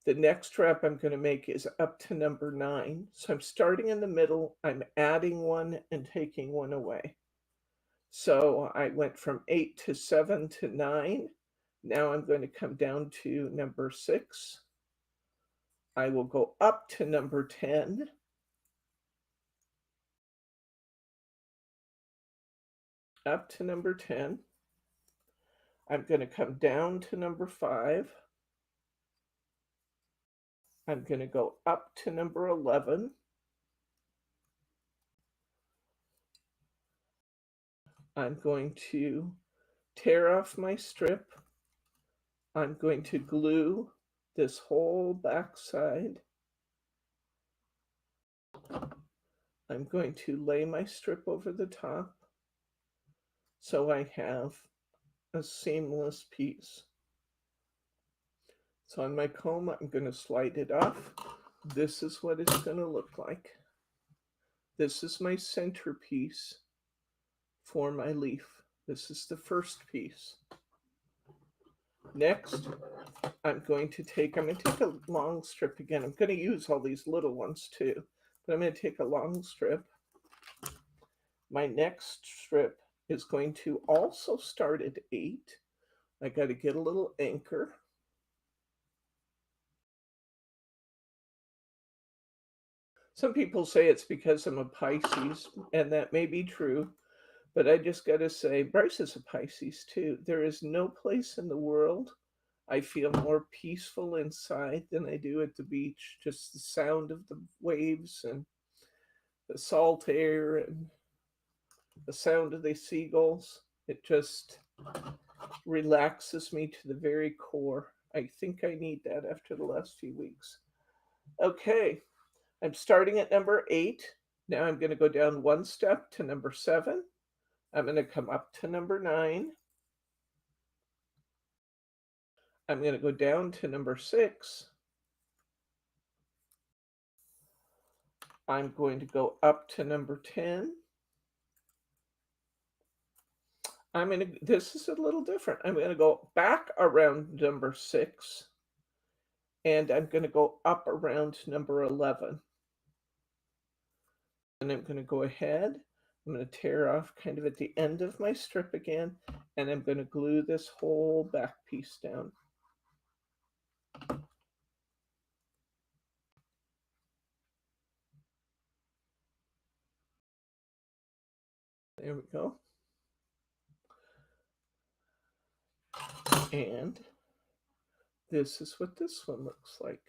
The next wrap I'm going to make is up to number 9. So I'm starting in the middle. I'm adding one and taking one away. So I went from 8 to 7 to 9. Now I'm going to come down to number 6. I will go up to number 10. Up to number 10. I'm going to come down to number 5. I'm going to go up to number 11. I'm going to tear off my strip. I'm going to glue this whole back side. I'm going to lay my strip over the top so I have a seamless piece. So on my comb, I'm going to slide it off. This is what it's going to look like. This is my centerpiece for my leaf. This is the first piece. Next, I'm going to take a long strip again. I'm going to use all these little ones too, but I'm going to take a long strip. My next strip is going to also start at 8. I got to get a little anchor. Some people say it's because I'm a Pisces, and that may be true, but I just got to say, Bryce is a Pisces too. There is no place in the world I feel more peaceful inside than I do at the beach. Just the sound of the waves and the salt air and the sound of the seagulls. It just relaxes me to the very core. I think I need that after the last few weeks. Okay, I'm starting at number 8. Now I'm going to go down one step to number 7. I'm going to come up to number 9. I'm going to go down to number 6. I'm going to go up to number 10. This is a little different. I'm going to go back around number 6, and I'm going to go up around number 11. And I'm going to go ahead. I'm going to tear off kind of at the end of my strip again, and I'm going to glue this whole back piece down. There we go. And this is what this one looks like.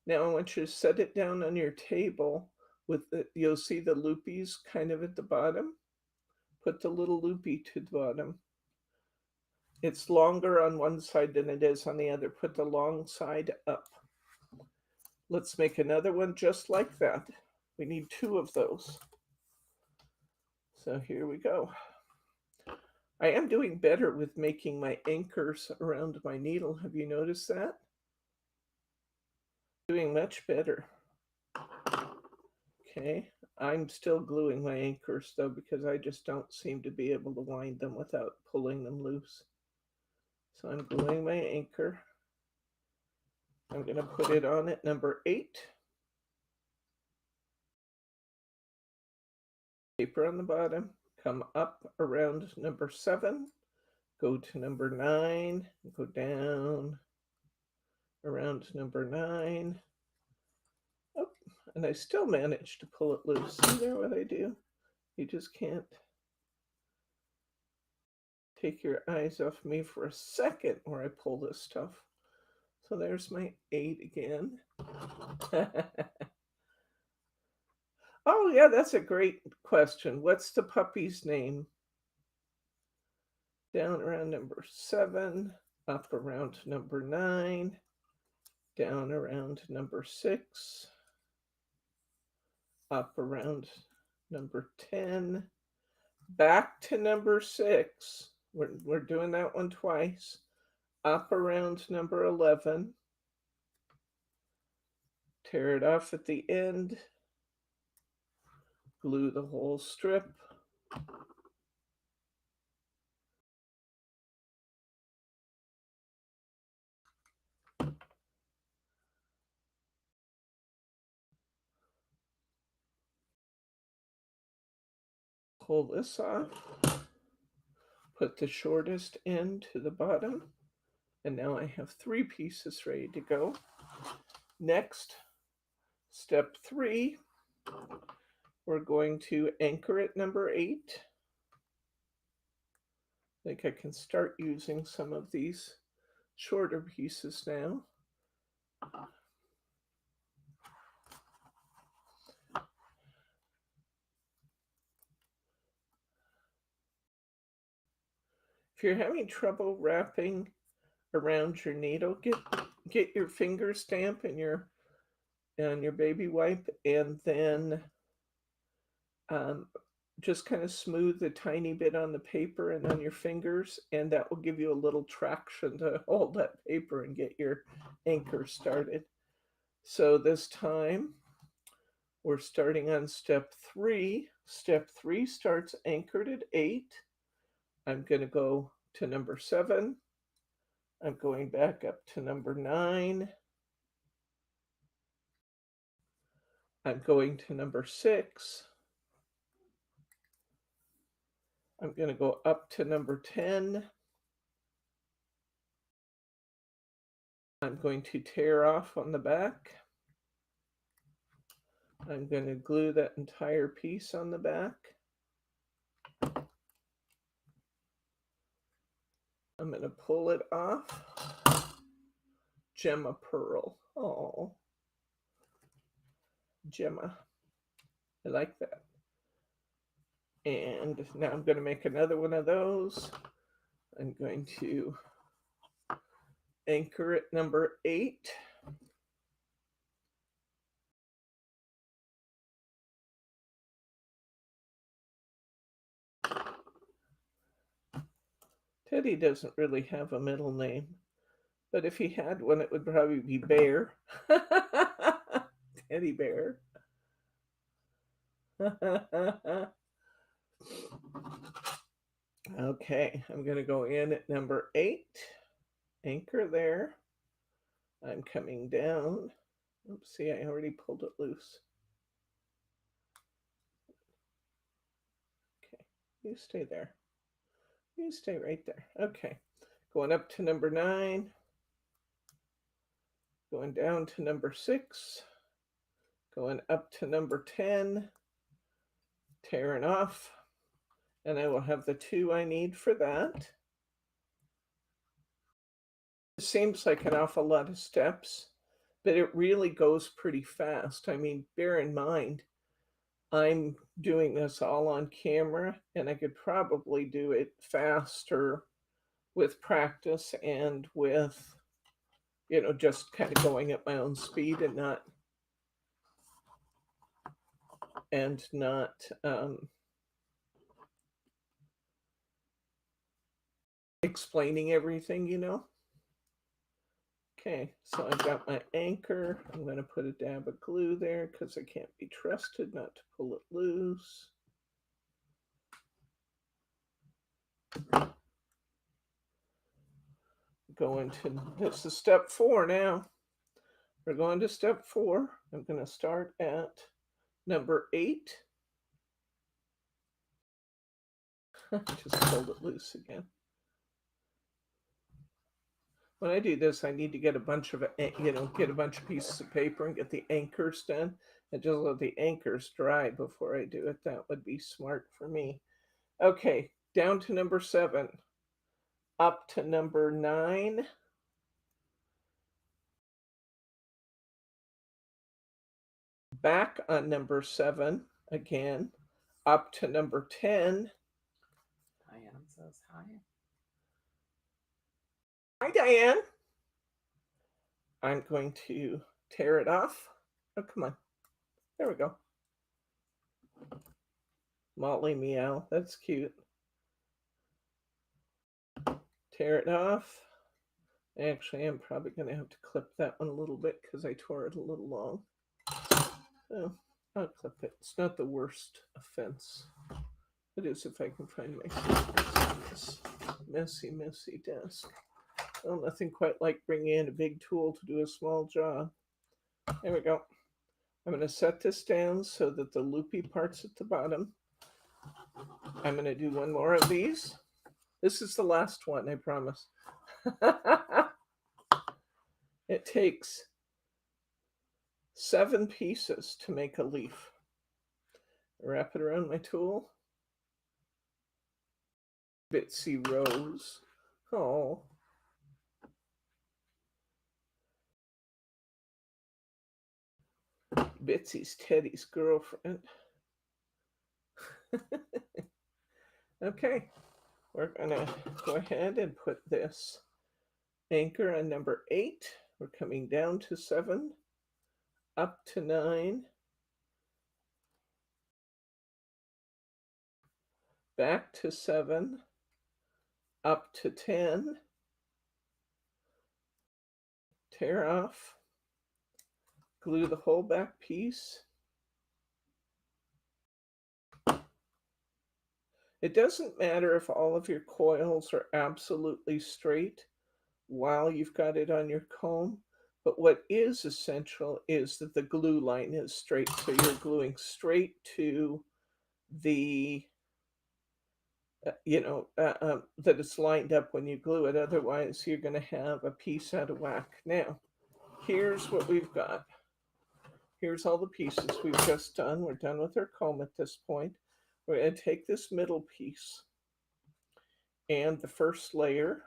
Now I want you to set it down on your table with you'll see the loopies kind of at the bottom. Put the little loopy to the bottom. It's longer on one side than it is on the other. Put the long side up. Let's make another one just like that. We need 2 of those. So here we go. I am doing better with making my anchors around my needle. Have you noticed that? Doing much better. Okay, I'm still gluing my anchors though because I just don't seem to be able to wind them without pulling them loose. So I'm gluing my anchor. I'm going to put it on at number 8. Paper on the bottom. Come up around number 7. Go to number 9. Go down. around number 9. Oh, and I still managed to pull it loose. See there what I do? You just can't take your eyes off me for a second where I pull this stuff. So there's my 8 again. Oh, yeah, that's a great question. What's the puppy's name? Down around number 7, up around number 9, down around number 6, up around number 10, back to number 6. We're doing that one twice. Up around number 11, tear it off at the end, glue the whole strip. Pull this off, put the shortest end to the bottom, and now I have 3 pieces ready to go. Next, step 3, we're going to anchor at number 8. I think I can start using some of these shorter pieces now. If you're having trouble wrapping around your needle, get your finger stamp and your baby wipe, and then just kind of smooth a tiny bit on the paper and on your fingers, and that will give you a little traction to hold that paper and get your anchor started. So this time we're starting on step 3. Step 3 starts anchored at 8. I'm going to go to number 7. I'm going back up to number 9. I'm going to number 6. I'm going to go up to number 10. I'm going to tear off on the back. I'm going to glue that entire piece on the back. I'm going to pull it off. Gemma Pearl. Oh, Gemma. I like that. And now I'm going to make another one of those. I'm going to anchor at number 8. Teddy doesn't really have a middle name, but if he had one, it would probably be Bear. Teddy Bear. Okay, I'm going to go in at number 8, anchor there. I'm coming down. Oops, see, I already pulled it loose. Okay, you stay there. You stay right there. Okay, going up to number 9, going down to number 6, going up to number 10, tearing off, and I will have the 2 I need for that. It seems like an awful lot of steps, but it really goes pretty fast. I mean, bear in mind, I'm doing this all on camera, and I could probably do it faster with practice and with, just kind of going at my own speed and not explaining everything. Okay, so I've got my anchor. I'm going to put a dab of glue there because I can't be trusted not to pull it loose. This is step 4 now. We're going to step 4. I'm going to start at number 8. Just pulled it loose again. when I do this, I need to get a bunch of, get a bunch of pieces of paper and get the anchors done and just let the anchors dry before I do it. That would be smart for me. Okay, down to number 7, up to number 9. Back on number 7 again, up to number 10. Diane says hi. Hi, Diane. I'm going to tear it off. Oh, come on. There we go. Molly meow. That's cute. Tear it off. Actually, I'm probably going to have to clip that one a little bit because I tore it a little long. Oh, I'll clip it. It's not the worst offense. It is if I can find my scissors on this messy, messy desk. Well, nothing quite like bringing in a big tool to do a small job. There we go. I'm going to set this down so that the loopy part's at the bottom. I'm going to do one more of these. This is the last one, I promise. It takes 7 pieces to make a leaf. Wrap it around my tool. Bitsy Rose. Oh. Bitsy's Teddy's girlfriend. Okay, we're gonna go ahead and put this anchor on number 8. We're coming down to 7, up to 9, back to 7, up to 10, tear off, glue the whole back piece. It doesn't matter if all of your coils are absolutely straight while you've got it on your comb, but what is essential is that the glue line is straight, so you're gluing straight to the that it's lined up when you glue it. Otherwise, you're going to have a piece out of whack. Now, here's what we've got. Here's all the pieces we've just done. We're done with our comb at this point. We're going to take this middle piece and the first layer.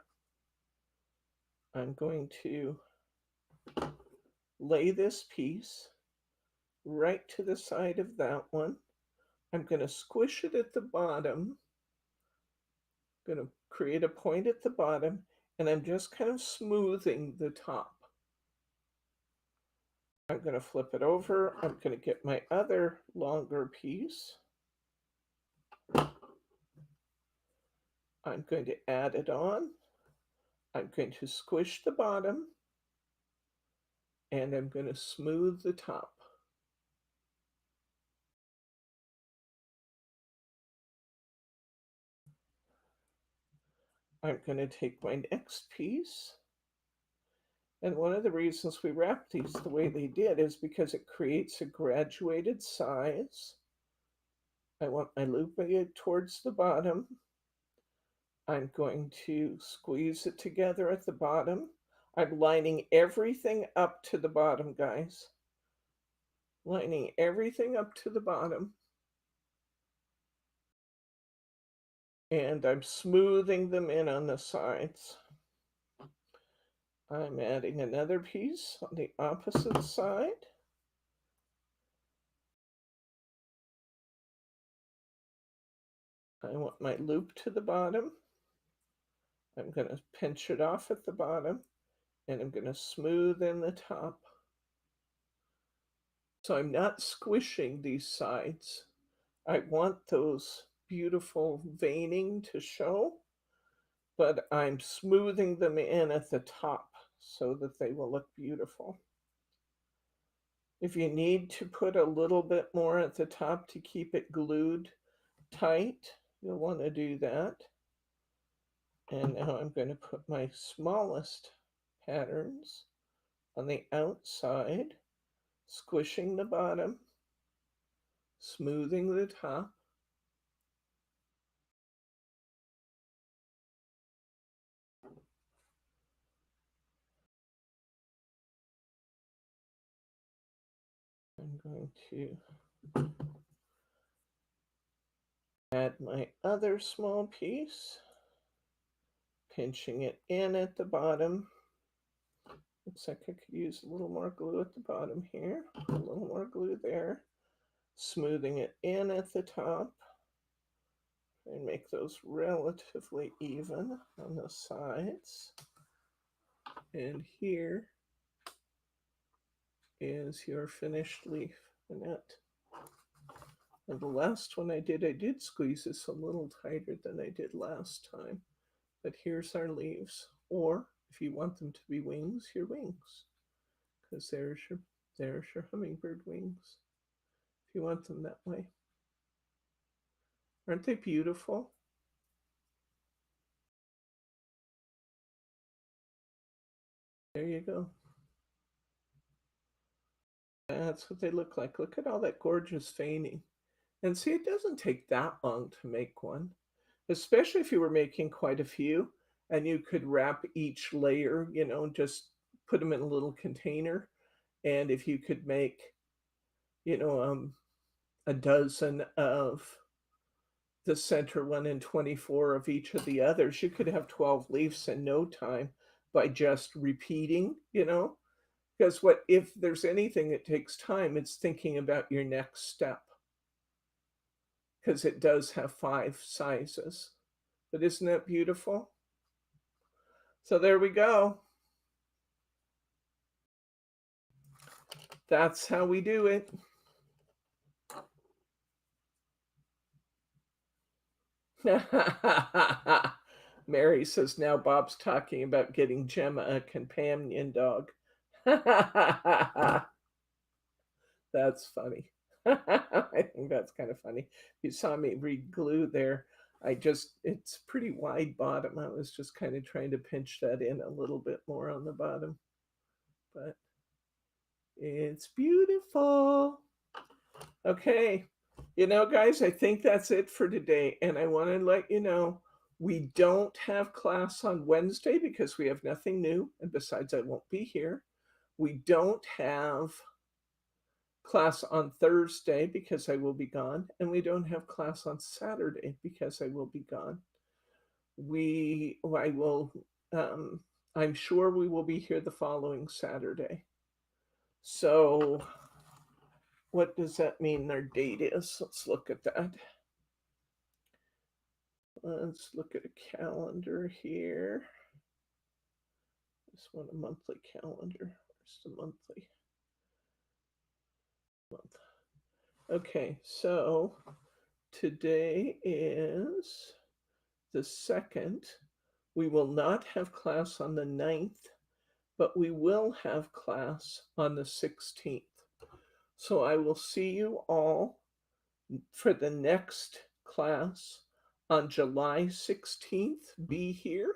I'm going to lay this piece right to the side of that one. I'm going to squish it at the bottom. I'm going to create a point at the bottom, and I'm just kind of smoothing the top. I'm going to flip it over. I'm going to get my other longer piece. I'm going to add it on. I'm going to squish the bottom, and I'm going to smooth the top. I'm going to take my next piece. And one of the reasons we wrap these the way they did is because it creates a graduated size. I want my loop towards the bottom. I'm going to squeeze it together at the bottom. I'm lining everything up to the bottom, guys. Lining everything up to the bottom. And I'm smoothing them in on the sides. I'm adding another piece on the opposite side. I want my loop to the bottom. I'm going to pinch it off at the bottom, and I'm going to smooth in the top. So I'm not squishing these sides. I want those beautiful veining to show, but I'm smoothing them in at the top so that they will look beautiful. If you need to put a little bit more at the top to keep it glued tight, you'll want to do that. And now I'm going to put my smallest patterns on the outside, squishing the bottom, smoothing the top. I'm going to add my other small piece, pinching it in at the bottom. Looks like I could use a little more glue at the bottom here, a little more glue there, smoothing it in at the top, and make those relatively even on the sides. And here is your finished leaf, Annette. And the last one I did squeeze this a little tighter than I did last time. But here's our leaves. Or if you want them to be wings, your wings. Because there's your hummingbird wings. If you want them that way. Aren't they beautiful? There you go. That's what they look like. Look at all that gorgeous veining. And see, it doesn't take that long to make one, especially if you were making quite a few and you could wrap each layer, just put them in a little container. And if you could make, a dozen of the center one and 24 of each of the others, you could have 12 leaves in no time by just repeating, because if there's anything that takes time, it's thinking about your next step, because it does have 5 sizes. But isn't that beautiful? So there we go. That's how we do it. Mary says now Bob's talking about getting Gemma a companion dog. That's funny. I think that's kind of funny. You saw me re-glue there. It's pretty wide bottom. I was just kind of trying to pinch that in a little bit more on the bottom. But it's beautiful. Okay. Guys, I think that's it for today. And I want to let you know we don't have class on Wednesday because we have nothing new. And besides, I won't be here. We don't have class on Thursday because I will be gone. And we don't have class on Saturday because I will be gone. I'm sure we will be here the following Saturday. So what does that mean their date is? Let's look at that. Let's look at a calendar here. Just want a monthly calendar. Where's the monthly month? Okay, so today is the 2nd. We will not have class on the 9th, but we will have class on the 16th. So I will see you all for the next class on July 16th. Be here.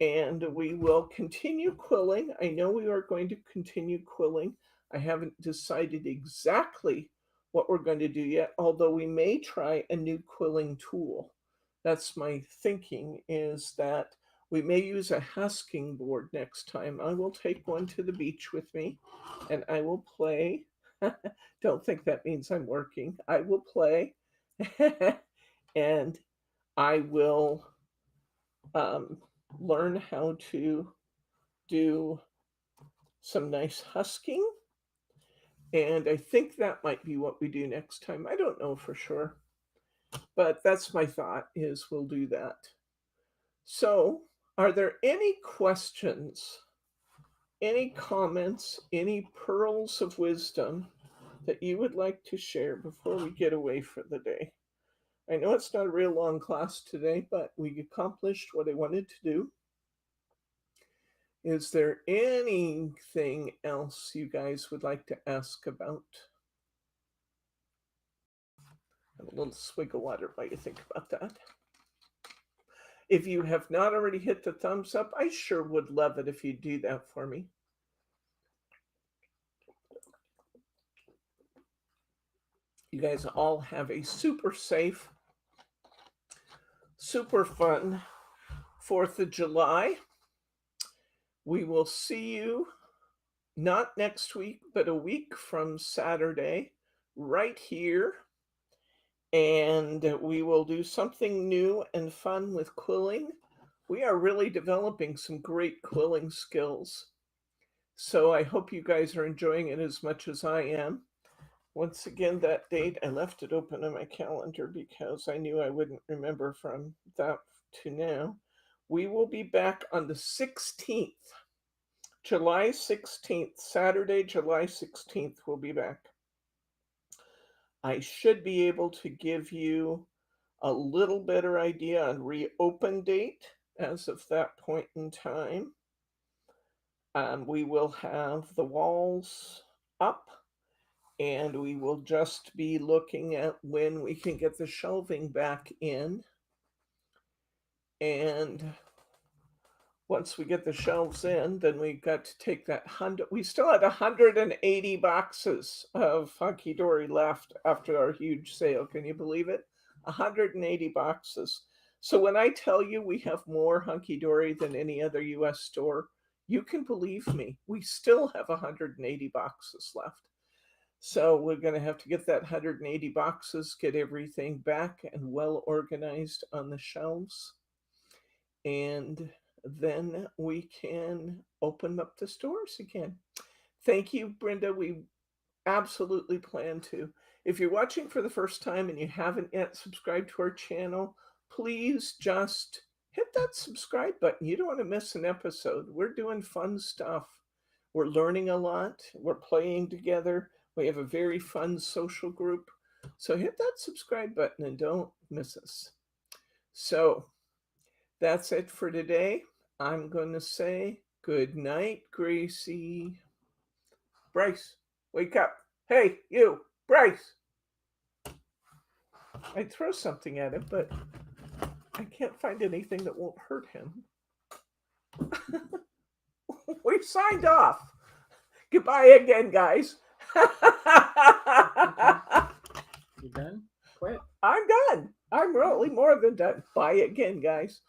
And we will continue quilling. I know we are going to continue quilling. I haven't decided exactly what we're going to do yet, although we may try a new quilling tool. That's my thinking, is that we may use a husking board next time. I will take one to the beach with me and I will play. Don't think that means I'm working. I will play and I will learn how to do some nice husking. And I think that might be what we do next time. I don't know for sure. But that's my thought, is we'll do that. So are there any questions, any comments, any pearls of wisdom that you would like to share before we get away for the day? I know it's not a real long class today, but we accomplished what I wanted to do. Is there anything else you guys would like to ask about? Have a little swig of water while you think about that. If you have not already hit the thumbs up, I sure would love it if you'd do that for me. You guys all have a super safe, super fun 4th of July. We will see you not next week, but a week from Saturday, right here. And we will do something new and fun with quilling. We are really developing some great quilling skills. So I hope you guys are enjoying it as much as I am. Once again, that date, I left it open on my calendar because I knew I wouldn't remember from that to now. We will be back on the 16th, July 16th, Saturday, July 16th, we'll be back. I should be able to give you a little better idea on reopen date as of that point in time. We will have the walls up, and we will just be looking at when we can get the shelving back in. And once we get the shelves in, then we got to take that 100. We still had 180 boxes of hunky dory left after our huge sale. Can you believe it? 180 boxes. So when I tell you we have more hunky dory than any other US store, you can believe me. We still have 180 boxes left. So we're going to have to get that 180 boxes, get everything back and well organized on the shelves. And then we can open up the stores again. Thank you, Brenda. We absolutely plan to. If you're watching for the first time and you haven't yet subscribed to our channel, please just hit that subscribe button. You don't want to miss an episode. We're doing fun stuff. We're learning a lot. We're playing together. We have a very fun social group. So hit that subscribe button and don't miss us. So that's it for today. I'm going to say good night, Gracie. Bryce, wake up. Hey, you, Bryce. I'd throw something at him, but I can't find anything that won't hurt him. We signed off. Goodbye again, guys. You done? Quit. I'm done. I'm really more than done. Bye again, guys.